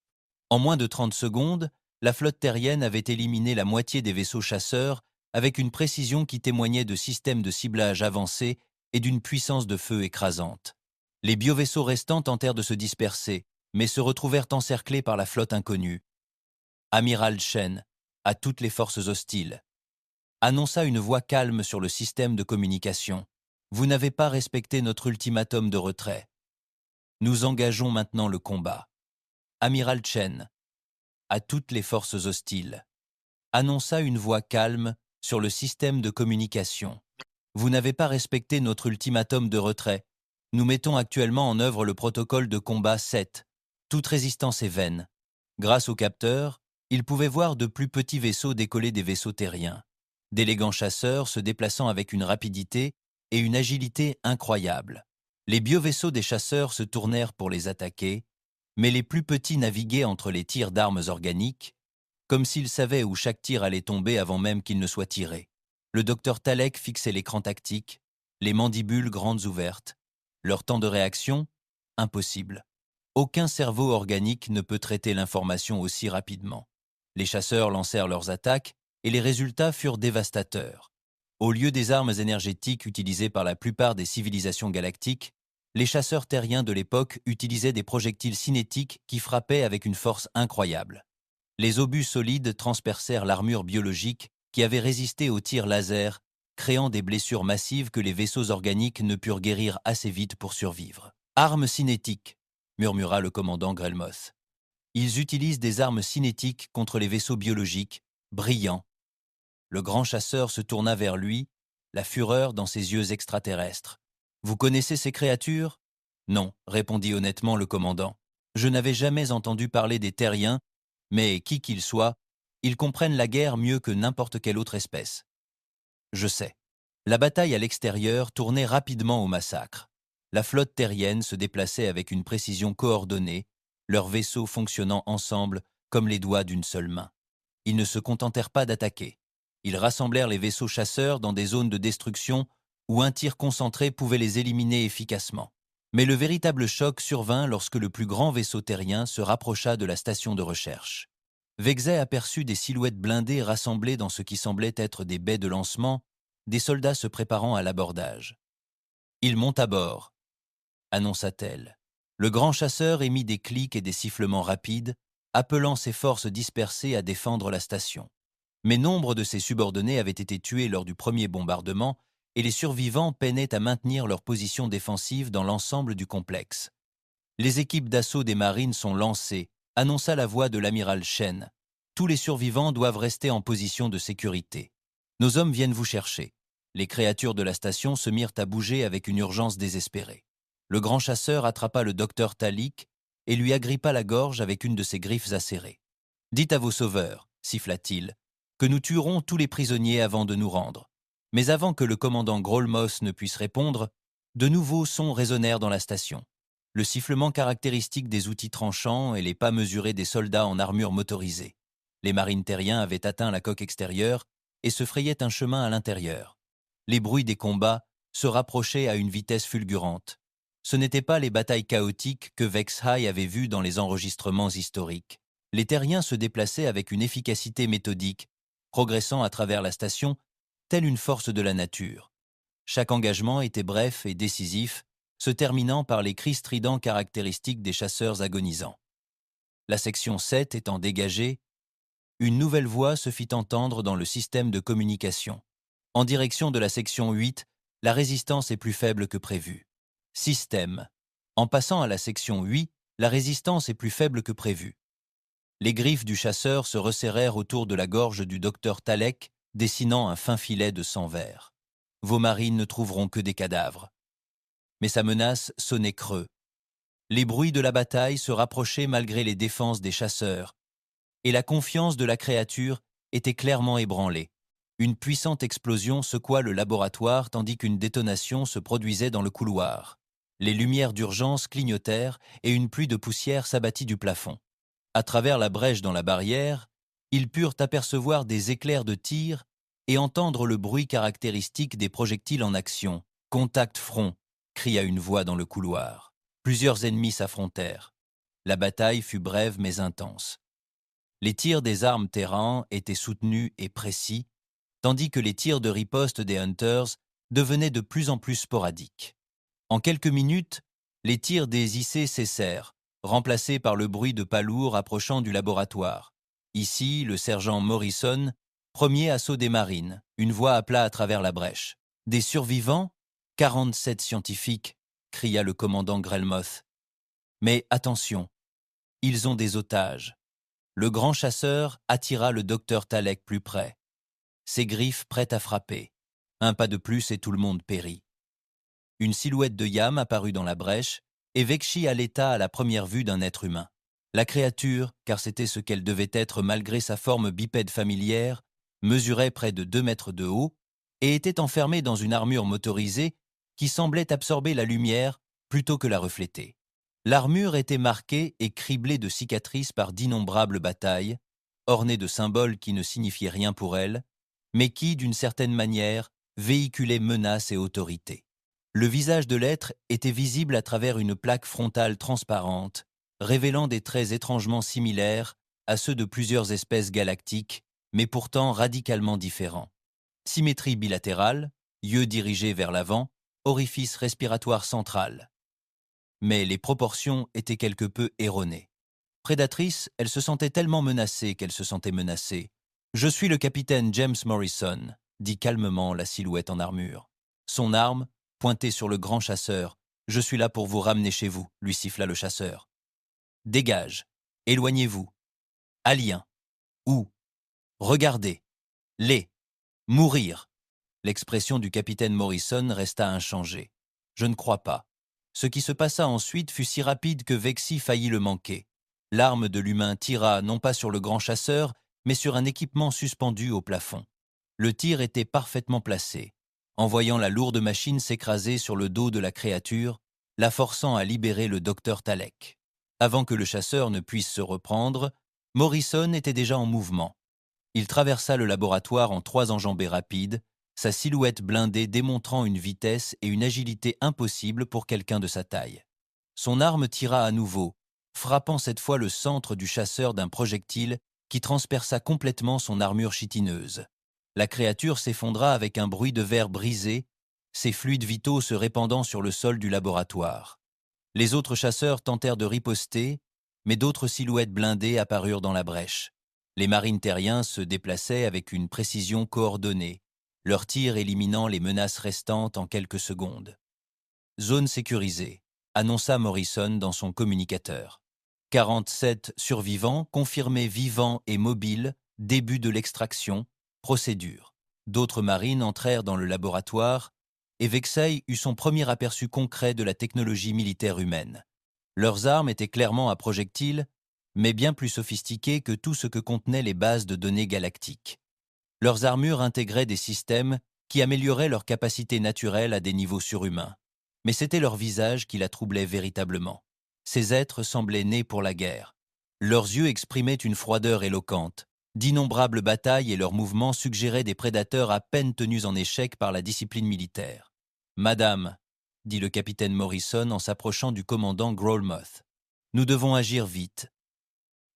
S1: En moins de 30 secondes, la flotte terrienne avait éliminé la moitié des vaisseaux chasseurs avec une précision qui témoignait de systèmes de ciblage avancés et d'une puissance de feu écrasante. Les biovaisseaux restants tentèrent de se disperser, mais se retrouvèrent encerclés par la flotte inconnue. Amiral Shen, à toutes les forces hostiles, annonça une voix calme sur le système de communication. Vous n'avez pas respecté notre ultimatum de retrait. Nous engageons maintenant le combat. Amiral Chen, à toutes les forces hostiles, annonça une voix calme sur le système de communication. Vous n'avez pas respecté notre ultimatum de retrait. Nous mettons actuellement en œuvre le protocole de combat 7. Toute résistance est vaine. Grâce aux capteurs, ils pouvaient voir de plus petits vaisseaux décoller des vaisseaux terriens. D'élégants chasseurs se déplaçant avec une rapidité et une agilité incroyables. Les biovaisseaux des chasseurs se tournèrent pour les attaquer, mais les plus petits naviguaient entre les tirs d'armes organiques, comme s'ils savaient où chaque tir allait tomber avant même qu'il ne soit tiré. Le docteur Talek fixait l'écran tactique, les mandibules grandes ouvertes. Leur temps de réaction, impossible. Aucun cerveau organique ne peut traiter l'information aussi rapidement. Les chasseurs lancèrent leurs attaques et les résultats furent dévastateurs. Au lieu des armes énergétiques utilisées par la plupart des civilisations galactiques, Les chasseurs terriens de l'époque utilisaient des projectiles cinétiques qui frappaient avec une force incroyable. Les obus solides transpercèrent l'armure biologique qui avait résisté aux tirs laser, créant des blessures massives que les vaisseaux organiques ne purent guérir assez vite pour survivre. « Armes cinétiques », murmura le commandant Grelmoth. « Ils utilisent des armes cinétiques contre les vaisseaux biologiques, brillants. » Le grand chasseur se tourna vers lui, la fureur dans ses yeux extraterrestres. « Vous connaissez ces créatures » ? « Non, répondit honnêtement le commandant. Je n'avais jamais entendu parler des terriens, mais qui qu'ils soient, ils comprennent la guerre mieux que n'importe quelle autre espèce. Je sais. La bataille à l'extérieur tournait rapidement au massacre. La flotte terrienne se déplaçait avec une précision coordonnée, leurs vaisseaux fonctionnant ensemble comme les doigts d'une seule main. Ils ne se contentèrent pas d'attaquer. Ils rassemblèrent les vaisseaux chasseurs dans des zones de destruction où un tir concentré pouvait les éliminer efficacement. Mais le véritable choc survint lorsque le plus grand vaisseau terrien se rapprocha de la station de recherche. Vexey aperçut des silhouettes blindées rassemblées dans ce qui semblait être des baies de lancement, des soldats se préparant à l'abordage. « Ils montent à bord », annonça-t-elle. Le grand chasseur émit des clics et des sifflements rapides, appelant ses forces dispersées à défendre la station. Mais nombre de ses subordonnés avaient été tués lors du premier bombardement et les survivants peinaient à maintenir leur position défensive dans l'ensemble du complexe. « Les équipes d'assaut des marines sont lancées », annonça la voix de l'amiral Shen. « Tous les survivants doivent rester en position de sécurité. Nos hommes viennent vous chercher. » Les créatures de la station se mirent à bouger avec une urgence désespérée. Le grand chasseur attrapa le docteur Talik et lui agrippa la gorge avec une de ses griffes acérées. « Dites à vos sauveurs, siffla-t-il, que nous tuerons tous les prisonniers avant de nous rendre. » Mais avant que le commandant Grolmos ne puisse répondre, de nouveaux sons résonnèrent dans la station. Le sifflement caractéristique des outils tranchants et les pas mesurés des soldats en armure motorisée. Les marines terriens avaient atteint la coque extérieure et se frayaient un chemin à l'intérieur. Les bruits des combats se rapprochaient à une vitesse fulgurante. Ce n'étaient pas les batailles chaotiques que Vexhai avait vues dans les enregistrements historiques. Les terriens se déplaçaient avec une efficacité méthodique, progressant à travers la station telle une force de la nature. Chaque engagement était bref et décisif, se terminant par les cris stridents caractéristiques des chasseurs agonisants. La section 7 étant dégagée, une nouvelle voix se fit entendre dans le système de communication. En direction de la section 8, la résistance est plus faible que prévu. Système. En passant à la section 8, la résistance est plus faible que prévu. Les griffes du chasseur se resserrèrent autour de la gorge du docteur Talek, dessinant un fin filet de sang vert. Vos marines ne trouveront que des cadavres. Mais sa menace sonnait creux. Les bruits de la bataille se rapprochaient malgré les défenses des chasseurs, et la confiance de la créature était clairement ébranlée. Une puissante explosion secoua le laboratoire tandis qu'une détonation se produisait dans le couloir. Les lumières d'urgence clignotèrent et une pluie de poussière s'abattit du plafond. À travers la brèche dans la barrière, ils purent apercevoir des éclairs de tir et entendre le bruit caractéristique des projectiles en action. « Contact front !» cria une voix dans le couloir. Plusieurs ennemis s'affrontèrent. La bataille fut brève mais intense. Les tirs des armes terrain étaient soutenus et précis, tandis que les tirs de riposte des Hunters devenaient de plus en plus sporadiques. En quelques minutes, les tirs des IC cessèrent, remplacés par le bruit de pas lourds approchant du laboratoire. Ici, le sergent Morrison, premier assaut des marines, une voix appela à travers la brèche. « Des survivants ? 47 scientifiques !» cria le commandant Grelmoth. « Mais attention, ils ont des otages. » Le grand chasseur attira le docteur Talek plus près. Ses griffes prêtes à frapper. Un pas de plus et tout le monde périt. Une silhouette de Yam apparut dans la brèche et Vexhai allaita à la première vue d'un être humain. La créature, car c'était ce qu'elle devait être malgré sa forme bipède familière, mesurait près de 2 mètres de haut et était enfermée dans une armure motorisée qui semblait absorber la lumière plutôt que la refléter. L'armure était marquée et criblée de cicatrices par d'innombrables batailles, ornée de symboles qui ne signifiaient rien pour elle, mais qui, d'une certaine manière, véhiculaient menace et autorité. Le visage de l'être était visible à travers une plaque frontale transparente, révélant des traits étrangement similaires à ceux de plusieurs espèces galactiques, mais pourtant radicalement différents. Symétrie bilatérale, yeux dirigés vers l'avant, orifice respiratoire central. mais les proportions étaient quelque peu erronées. Prédatrice, elle se sentait tellement menacée qu'elle se sentait menacée. « Je suis le capitaine James Morrison », dit calmement la silhouette en armure. Son arme, pointée sur le grand chasseur. « Je suis là pour vous ramener chez vous », lui siffla le chasseur. « Dégage. Éloignez-vous. Alien. Où? Regardez. Les. Mourir. » L'expression du capitaine Morrison resta inchangée. « Je ne crois pas. » Ce qui se passa ensuite fut si rapide que Vexy faillit le manquer. L'arme de l'humain tira non pas sur le grand chasseur, mais sur un équipement suspendu au plafond. Le tir était parfaitement placé, en voyant la lourde machine s'écraser sur le dos de la créature, la forçant à libérer le docteur Talek. Avant que le chasseur ne puisse se reprendre, Morrison était déjà en mouvement. Il traversa le laboratoire en 3 enjambées rapides, sa silhouette blindée démontrant une vitesse et une agilité impossibles pour quelqu'un de sa taille. Son arme tira à nouveau, frappant cette fois le centre du chasseur d'un projectile qui transperça complètement son armure chitineuse. La créature s'effondra avec un bruit de verre brisé, ses fluides vitaux se répandant sur le sol du laboratoire. Les autres chasseurs tentèrent de riposter, mais d'autres silhouettes blindées apparurent dans la brèche. Les marines terriens se déplaçaient avec une précision coordonnée, leurs tirs éliminant les menaces restantes en quelques secondes. « Zone sécurisée », annonça Morrison dans son communicateur. 47 survivants confirmés vivants et mobiles, début de l'extraction, procédure. D'autres marines entrèrent dans le laboratoire et Vexay eut son premier aperçu concret de la technologie militaire humaine. Leurs armes étaient clairement à projectiles, mais bien plus sophistiquées que tout ce que contenaient les bases de données galactiques. Leurs armures intégraient des systèmes qui amélioraient leur capacité naturelle à des niveaux surhumains. Mais c'était leur visage qui la troublait véritablement. Ces êtres semblaient nés pour la guerre. Leurs yeux exprimaient une froideur éloquente. D'innombrables batailles et leurs mouvements suggéraient des prédateurs à peine tenus en échec par la discipline militaire. « Madame », dit le capitaine Morrison en s'approchant du commandant Growlmoth, « nous devons agir vite.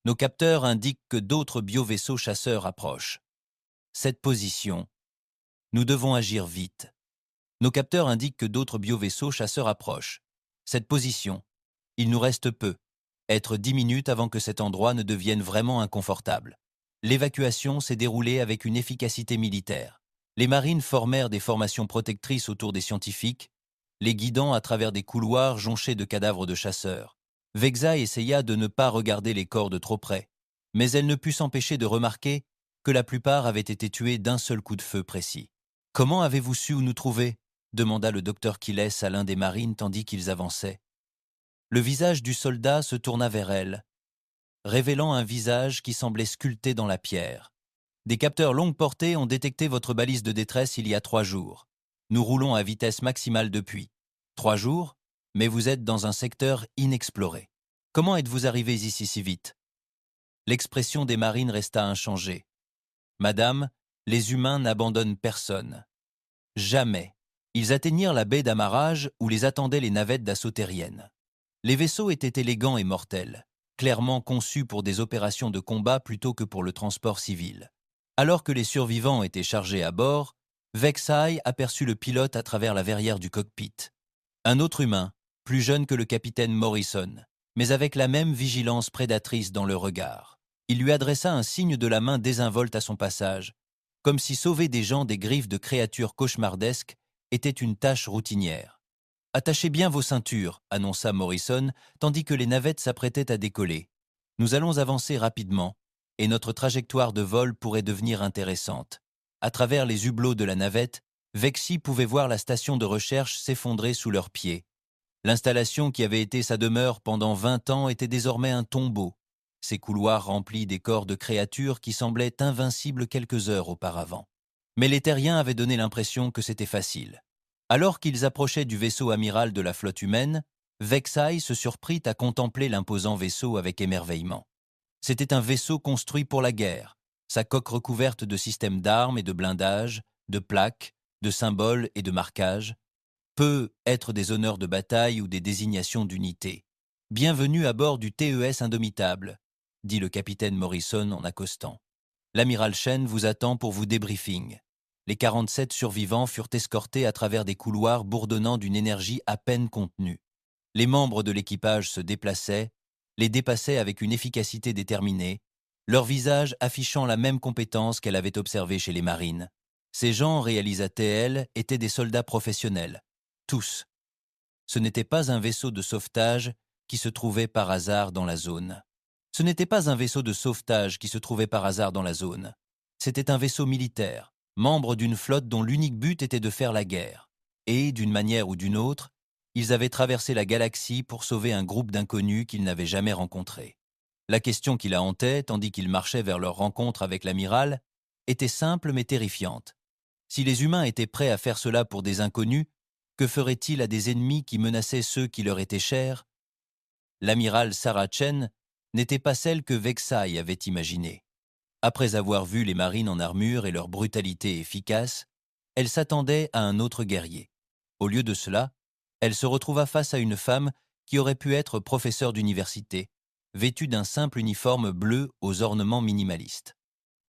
S1: Nos capteurs indiquent que d'autres biovaisseaux chasseurs approchent. Cette position. Nous devons agir vite. Nos capteurs indiquent que d'autres biovaisseaux chasseurs approchent. Cette position. Il nous reste peu. Être 10 minutes avant que cet endroit ne devienne vraiment inconfortable. L'évacuation s'est déroulée avec une efficacité militaire. Les marines formèrent des formations protectrices autour des scientifiques, les guidant à travers des couloirs jonchés de cadavres de chasseurs. Vexay essaya de ne pas regarder les corps de trop près, mais elle ne put s'empêcher de remarquer que la plupart avaient été tués d'un seul coup de feu précis. « Comment avez-vous su où nous trouver ?» demanda le docteur Kiles à l'un des marines tandis qu'ils avançaient. Le visage du soldat se tourna vers elle, révélant un visage qui semblait sculpté dans la pierre. « Des capteurs longue portée ont détecté votre balise de détresse il y a 3 jours. Nous roulons à vitesse maximale depuis. 3 jours, mais vous êtes dans un secteur inexploré. Comment êtes-vous arrivés ici si vite ?» L'expression des marines resta inchangée. « Madame, les humains n'abandonnent personne. Jamais. » Ils atteignirent la baie d'amarrage où les attendaient les navettes d'assaut terriennes. Les vaisseaux étaient élégants et mortels, clairement conçus pour des opérations de combat plutôt que pour le transport civil. Alors que les survivants étaient chargés à bord, Vexay aperçut le pilote à travers la verrière du cockpit. Un autre humain, plus jeune que le capitaine Morrison, mais avec la même vigilance prédatrice dans le regard. Il lui adressa un signe de la main désinvolte à son passage, comme si sauver des gens des griffes de créatures cauchemardesques était une tâche routinière. « Attachez bien vos ceintures », annonça Morrison, tandis que les navettes s'apprêtaient à décoller. « Nous allons avancer rapidement, et notre trajectoire de vol pourrait devenir intéressante. » À travers les hublots de la navette, Vexy pouvait voir la station de recherche s'effondrer sous leurs pieds. L'installation qui avait été sa demeure pendant 20 ans était désormais un tombeau, ses couloirs remplis des corps de créatures qui semblaient invincibles quelques heures auparavant. Mais les terriens avaient donné l'impression que c'était facile. Alors qu'ils approchaient du vaisseau amiral de la flotte humaine, Vexay se surprit à contempler l'imposant vaisseau avec émerveillement. C'était un vaisseau construit pour la guerre, sa coque recouverte de systèmes d'armes et de blindage, de plaques, de symboles et de marquages, peut être des honneurs de bataille ou des désignations d'unité. « Bienvenue à bord du TES Indomitable », dit le capitaine Morrison en accostant. « L'amiral Shen vous attend pour vous débriefing. » Les 47 survivants furent escortés à travers des couloirs bourdonnant d'une énergie à peine contenue. Les membres de l'équipage se déplaçaient, les dépassaient avec une efficacité déterminée, leur visage affichant la même compétence qu'elle avait observée chez les marines. Ces gens, réalisa TL, étaient des soldats professionnels. Tous. Ce n'était pas un vaisseau de sauvetage qui se trouvait par hasard dans la zone. Ce n'était pas un vaisseau de sauvetage qui se trouvait par hasard dans la zone. C'était un vaisseau militaire, membre d'une flotte dont l'unique but était de faire la guerre. Et, d'une manière ou d'une autre, ils avaient traversé la galaxie pour sauver un groupe d'inconnus qu'ils n'avaient jamais rencontrés. La question qui la hantait, tandis qu'ils marchaient vers leur rencontre avec l'amiral, était simple mais terrifiante. Si les humains étaient prêts à faire cela pour des inconnus, que feraient-ils à des ennemis qui menaçaient ceux qui leur étaient chers? L'amiral Sarah Chen n'était pas celle que Vexai avait imaginée. Après avoir vu les marines en armure et leur brutalité efficace, elle s'attendait à un autre guerrier. Au lieu de cela, elle se retrouva face à une femme qui aurait pu être professeure d'université, vêtue d'un simple uniforme bleu aux ornements minimalistes.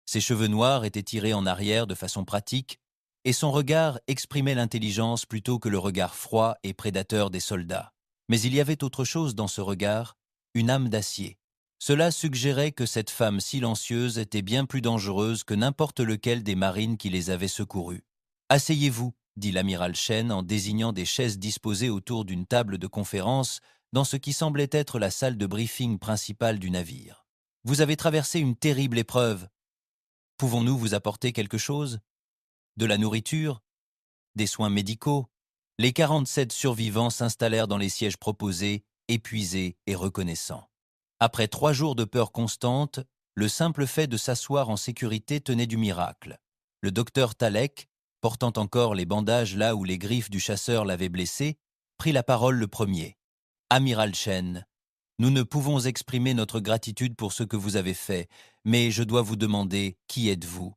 S1: Ses cheveux noirs étaient tirés en arrière de façon pratique, et son regard exprimait l'intelligence plutôt que le regard froid et prédateur des soldats. Mais il y avait autre chose dans ce regard, une âme d'acier. Cela suggérait que cette femme silencieuse était bien plus dangereuse que n'importe lequel des marines qui les avaient secourus. « Asseyez-vous », dit l'amiral Chen en désignant des chaises disposées autour d'une table de conférence dans ce qui semblait être la salle de briefing principale du navire. « Vous avez traversé une terrible épreuve. Pouvons-nous vous apporter quelque chose? De la nourriture? Des soins médicaux? » Les 47 survivants s'installèrent dans les sièges proposés, épuisés et reconnaissants. Après 3 jours de peur constante, le simple fait de s'asseoir en sécurité tenait du miracle. Le docteur Talek, portant encore les bandages là où les griffes du chasseur l'avaient blessé, prit la parole le premier. « Amiral Chen, nous ne pouvons exprimer notre gratitude pour ce que vous avez fait, mais je dois vous demander, qui êtes-vous?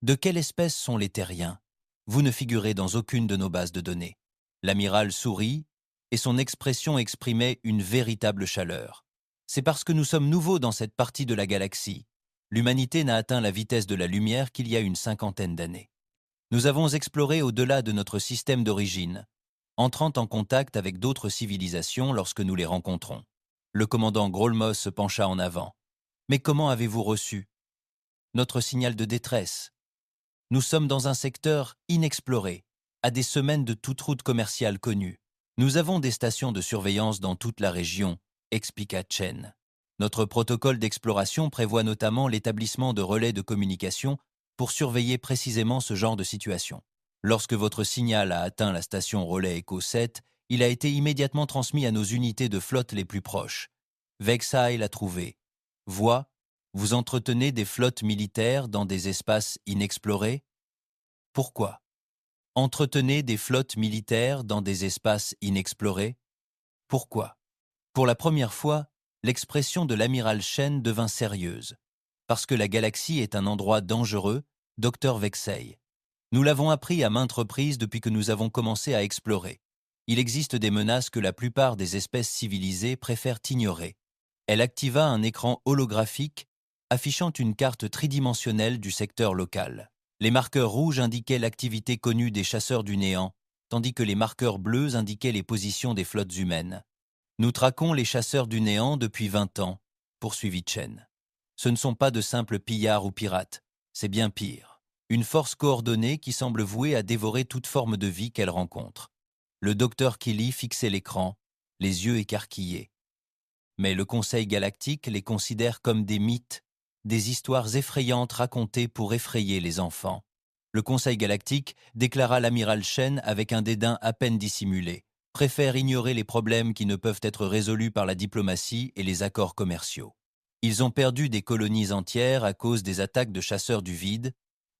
S1: De quelle espèce sont les terriens? Vous ne figurez dans aucune de nos bases de données. » L'amiral sourit, et son expression exprimait une véritable chaleur. « C'est parce que nous sommes nouveaux dans cette partie de la galaxie. L'humanité n'a atteint la vitesse de la lumière qu'il y a une 50aine d'années. Nous avons exploré au-delà de notre système d'origine, entrant en contact avec d'autres civilisations lorsque nous les rencontrons. » Le commandant Grolmos se pencha en avant. « Mais comment avez-vous reçu notre signal de détresse? Nous sommes dans un secteur inexploré, à des semaines de toute route commerciale connue. Nous avons des stations de surveillance dans toute la région, expliqua Chen. Notre protocole d'exploration prévoit notamment l'établissement de relais de communication pour surveiller précisément ce genre de situation. Lorsque votre signal a atteint la station relais Echo 7, il a été immédiatement transmis à nos unités de flotte les plus proches. Vexai l'a trouvé. Voix, vous entretenez des flottes militaires dans des espaces inexplorés? Pourquoi? Entretenez des flottes militaires dans des espaces inexplorés? Pourquoi? Pour la première fois, l'expression de l'amiral Chen devint sérieuse. Parce que la galaxie est un endroit dangereux, Dr Vexei. Nous l'avons appris à maintes reprises depuis que nous avons commencé à explorer. Il existe des menaces que la plupart des espèces civilisées préfèrent ignorer. Elle activa un écran holographique affichant une carte tridimensionnelle du secteur local. Les marqueurs rouges indiquaient l'activité connue des chasseurs du néant, tandis que les marqueurs bleus indiquaient les positions des flottes humaines. Nous traquons les chasseurs du néant depuis 20 ans, poursuivit Chen. Ce ne sont pas de simples pillards ou pirates, c'est bien pire. Une force coordonnée qui semble vouée à dévorer toute forme de vie qu'elle rencontre. Le docteur Killy fixait l'écran, les yeux écarquillés. Mais le Conseil galactique les considère comme des mythes, des histoires effrayantes racontées pour effrayer les enfants. Le Conseil galactique déclara l'amiral Chen avec un dédain à peine dissimulé, préfère ignorer les problèmes qui ne peuvent être résolus par la diplomatie et les accords commerciaux. Ils ont perdu des colonies entières à cause des attaques de chasseurs du vide,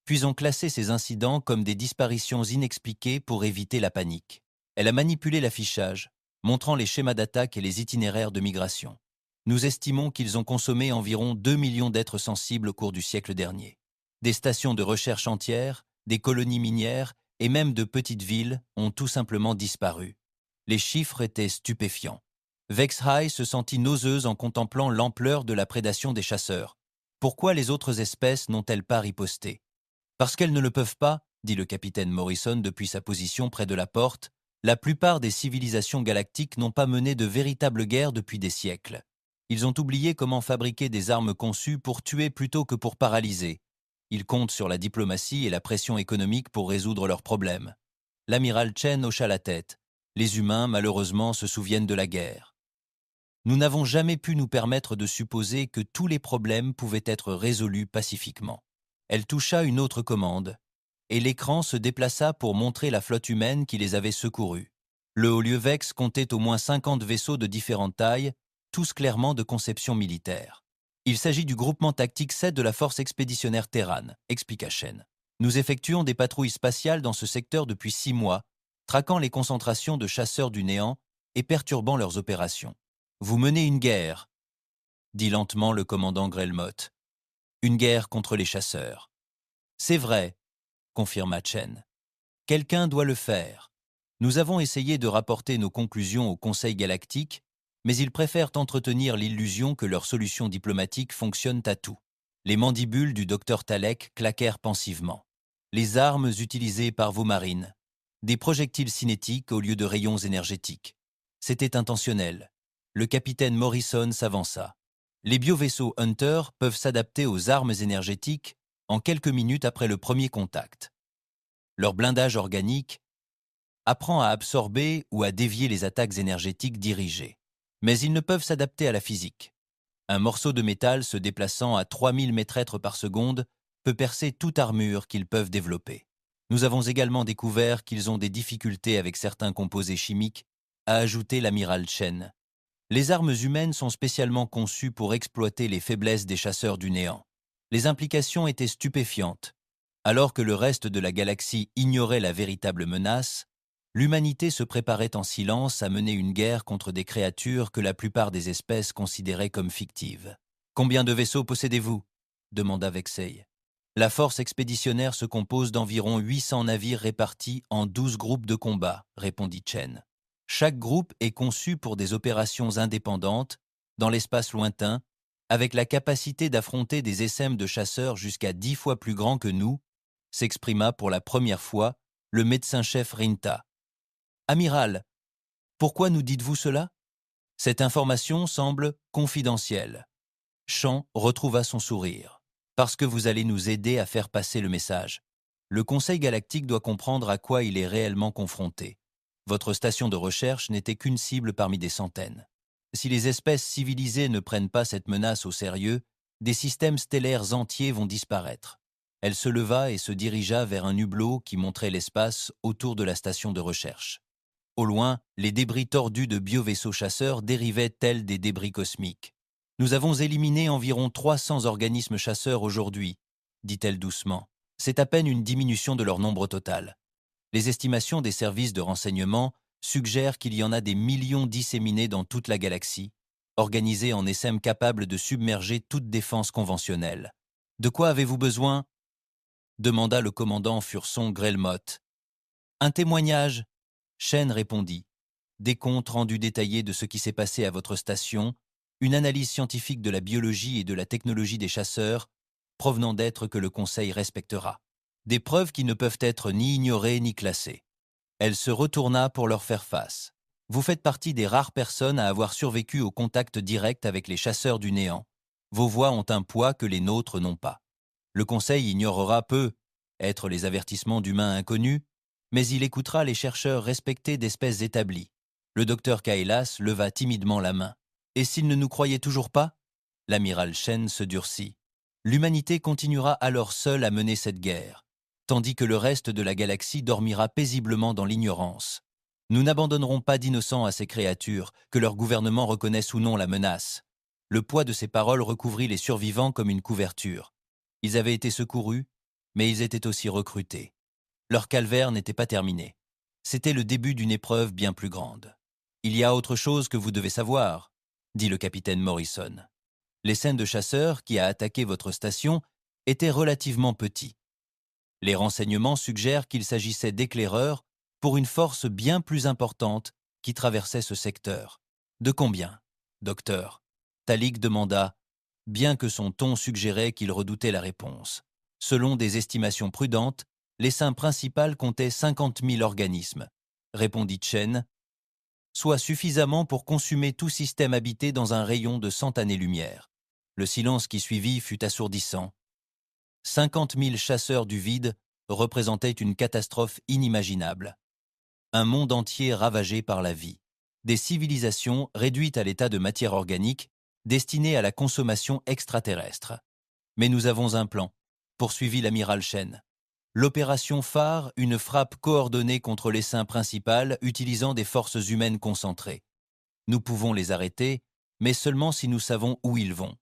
S1: puis ont classé ces incidents comme des disparitions inexpliquées pour éviter la panique. Elle a manipulé l'affichage, montrant les schémas d'attaque et les itinéraires de migration. Nous estimons qu'ils ont consommé environ 2 millions d'êtres sensibles au cours du siècle dernier. Des stations de recherche entières, des colonies minières et même de petites villes ont tout simplement disparu. Les chiffres étaient stupéfiants. Vexai se sentit nauseuse en contemplant l'ampleur de la prédation des chasseurs. Pourquoi les autres espèces n'ont-elles pas riposté? Parce qu'elles ne le peuvent pas, dit le capitaine Morrison depuis sa position près de la porte, La plupart des civilisations galactiques n'ont pas mené de véritable guerre depuis des siècles. Ils ont oublié comment fabriquer des armes conçues pour tuer plutôt que pour paralyser. Ils comptent sur la diplomatie et la pression économique pour résoudre leurs problèmes. L'amiral Chen hocha la tête. Les humains, malheureusement, se souviennent de la guerre. Nous n'avons jamais pu nous permettre de supposer que tous les problèmes pouvaient être résolus pacifiquement. Elle toucha une autre commande, et l'écran se déplaça pour montrer la flotte humaine qui les avait secourus. Le haut-lieu Vex comptait au moins 50 vaisseaux de différentes tailles, tous clairement de conception militaire. Il s'agit du groupement tactique 7 de la force expéditionnaire Terran, expliqua Shen. Nous effectuons des patrouilles spatiales dans ce secteur depuis 6 mois, traquant les concentrations de chasseurs du néant et perturbant leurs opérations. Vous menez une guerre, dit lentement le commandant Grelmoth. Une guerre contre les chasseurs. C'est vrai, confirma Chen. Quelqu'un doit le faire. Nous avons essayé de rapporter nos conclusions au Conseil galactique, mais ils préfèrent entretenir l'illusion que leurs solutions diplomatiques fonctionnent à tout. Les mandibules du docteur Talek claquèrent pensivement. Les armes utilisées par vos marines. Des projectiles cinétiques au lieu de rayons énergétiques. C'était intentionnel. Le capitaine Morrison s'avança. Les biovaisseaux Hunter peuvent s'adapter aux armes énergétiques en quelques minutes après le premier contact. Leur blindage organique apprend à absorber ou à dévier les attaques énergétiques dirigées. Mais ils ne peuvent s'adapter à la physique. Un morceau de métal se déplaçant à 3000 mètres par seconde peut percer toute armure qu'ils peuvent développer. Nous avons également découvert qu'ils ont des difficultés avec certains composés chimiques, a ajouté l'amiral Chen. Les armes humaines sont spécialement conçues pour exploiter les faiblesses des chasseurs du néant. Les implications étaient stupéfiantes. Alors que le reste de la galaxie ignorait la véritable menace, l'humanité se préparait en silence à mener une guerre contre des créatures que la plupart des espèces considéraient comme fictives. « Combien de vaisseaux possédez-vous » demanda Vexey. La force expéditionnaire se compose d'environ 800 navires répartis en 12 groupes de combat, répondit Chen. Chaque groupe est conçu pour des opérations indépendantes, dans l'espace lointain, avec la capacité d'affronter des essaim de chasseurs jusqu'à 10 fois plus grands que nous, s'exprima pour la première fois le médecin-chef Rinta. « Amiral, pourquoi nous dites-vous cela ? Cette information semble confidentielle. » Chan retrouva son sourire. « Parce que vous allez nous aider à faire passer le message. Le Conseil galactique doit comprendre à quoi il est réellement confronté. Votre station de recherche n'était qu'une cible parmi des centaines. Si les espèces civilisées ne prennent pas cette menace au sérieux, des systèmes stellaires entiers vont disparaître. » Elle se leva et se dirigea vers un hublot qui montrait l'espace autour de la station de recherche. Au loin, les débris tordus de biovaisseaux chasseurs dérivaient tels des débris cosmiques. « Nous avons éliminé environ 300 organismes chasseurs aujourd'hui, » dit-elle doucement. « C'est à peine une diminution de leur nombre total. Les estimations des services de renseignement suggèrent qu'il y en a des millions disséminés dans toute la galaxie, organisés en essaim capables de submerger toute défense conventionnelle. De quoi avez-vous besoin ? Demanda le commandant Furson Grelmoth. Un témoignage, Shen répondit. Des comptes rendus détaillés de ce qui s'est passé à votre station, une analyse scientifique de la biologie et de la technologie des chasseurs, provenant d'êtres que le Conseil respectera. Des preuves qui ne peuvent être ni ignorées ni classées. Elle se retourna pour leur faire face. Vous faites partie des rares personnes à avoir survécu au contact direct avec les chasseurs du néant. Vos voix ont un poids que les nôtres n'ont pas. Le Conseil ignorera peu être les avertissements d'humains inconnus, mais il écoutera les chercheurs respectés d'espèces établies. Le docteur Kailas leva timidement la main. Et s'il ne nous croyait toujours pas ? L'amiral Shen se durcit. L'humanité continuera alors seule à mener cette guerre, tandis que le reste de la galaxie dormira paisiblement dans l'ignorance. Nous n'abandonnerons pas d'innocents à ces créatures, que leur gouvernement reconnaisse ou non la menace. Le poids de ces paroles recouvrit les survivants comme une couverture. Ils avaient été secourus, mais ils étaient aussi recrutés. Leur calvaire n'était pas terminé. C'était le début d'une épreuve bien plus grande. « Il y a autre chose que vous devez savoir, » dit le capitaine Morrison. « L'essaim de chasseurs qui a attaqué votre station était relativement petit. Les renseignements suggèrent qu'il s'agissait d'éclaireurs pour une force bien plus importante qui traversait ce secteur. De combien, docteur ? Talik demanda, bien que son ton suggérait qu'il redoutait la réponse. Selon des estimations prudentes, l'essaim principal comptait 50 000 organismes. répondit Chen, soit suffisamment pour consumer tout système habité dans un rayon de 100 années-lumière. Le silence qui suivit fut assourdissant. 50 000 chasseurs du vide représentaient une catastrophe inimaginable. Un monde entier ravagé par la vie. Des civilisations réduites à l'état de matière organique, destinées à la consommation extraterrestre. Mais nous avons un plan, poursuivit l'amiral Chen. L'opération phare, une frappe coordonnée contre l'essaim principal utilisant des forces humaines concentrées. Nous pouvons les arrêter, mais seulement si nous savons où ils vont.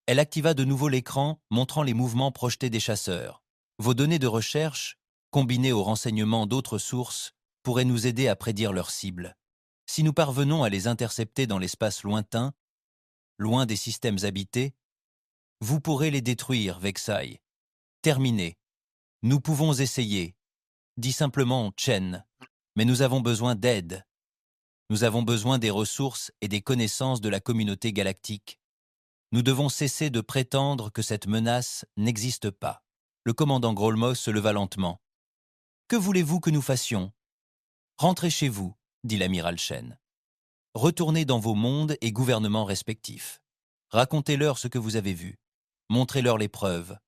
S1: Elle activa de nouveau l'écran, montrant les mouvements projetés des chasseurs. Vos données de recherche, combinées aux renseignements d'autres sources, pourraient nous aider à prédire leurs cibles. Si nous parvenons à les intercepter dans l'espace lointain, loin des systèmes habités, vous pourrez les détruire, Vexai. Terminé. Nous pouvons essayer, dit simplement Chen, mais nous avons besoin d'aide. Nous avons besoin des ressources et des connaissances de la communauté galactique. Nous devons cesser de prétendre que cette menace n'existe pas. Le commandant Grolmos se leva lentement. Que voulez-vous que nous fassions? Rentrez chez vous, dit l'amiral Chen. Retournez dans vos mondes et gouvernements respectifs. Racontez-leur ce que vous avez vu. Montrez-leur les preuves.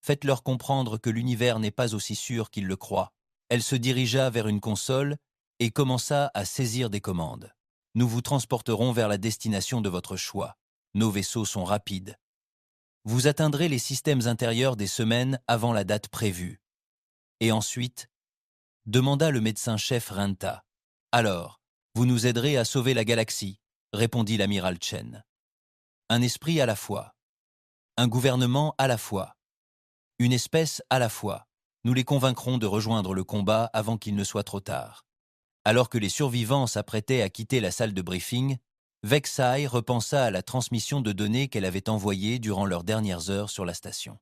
S1: Faites-leur comprendre que l'univers n'est pas aussi sûr qu'ils le croient. Elle se dirigea vers une console et commença à saisir des commandes. Nous vous transporterons vers la destination de votre choix. Nos vaisseaux sont rapides. Vous atteindrez les systèmes intérieurs des semaines avant la date prévue. Et ensuite, demanda le médecin-chef Renta. Alors, vous nous aiderez à sauver la galaxie, répondit l'amiral Chen. Un esprit à la fois. Un gouvernement à la fois. Une espèce à la fois. Nous les convaincrons de rejoindre le combat avant qu'il ne soit trop tard. Alors que les survivants s'apprêtaient à quitter la salle de briefing, Vexai repensa à la transmission de données qu'elle avait envoyées durant leurs dernières heures sur la station.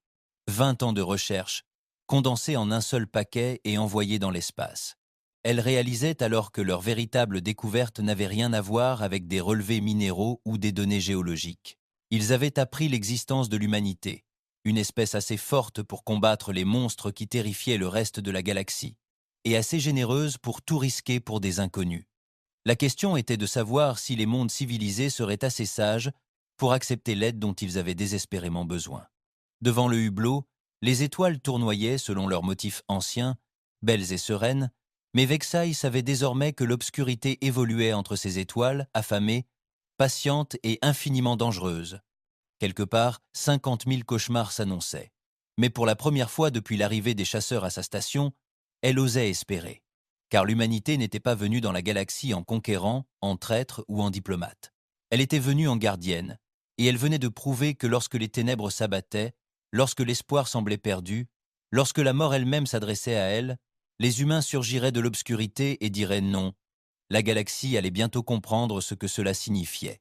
S1: 20 ans de recherche, condensés en un seul paquet et envoyés dans l'espace. Elle réalisait alors que leur véritable découverte n'avait rien à voir avec des relevés minéraux ou des données géologiques. Ils avaient appris l'existence de l'humanité, une espèce assez forte pour combattre les monstres qui terrifiaient le reste de la galaxie, et assez généreuse pour tout risquer pour des inconnus. La question était de savoir si les mondes civilisés seraient assez sages pour accepter l'aide dont ils avaient désespérément besoin. Devant le hublot, les étoiles tournoyaient selon leurs motifs anciens, belles et sereines, mais Vexai savait désormais que l'obscurité évoluait entre ces étoiles, affamées, patientes et infiniment dangereuses. Quelque part, 50 000 cauchemars s'annonçaient. Mais pour la première fois depuis l'arrivée des chasseurs à sa station, elle osait espérer. Car l'humanité n'était pas venue dans la galaxie en conquérant, en traître ou en diplomate. Elle était venue en gardienne, et elle venait de prouver que lorsque les ténèbres s'abattaient, lorsque l'espoir semblait perdu, lorsque la mort elle-même s'adressait à elle, les humains surgiraient de l'obscurité et diraient non. La galaxie allait bientôt comprendre ce que cela signifiait.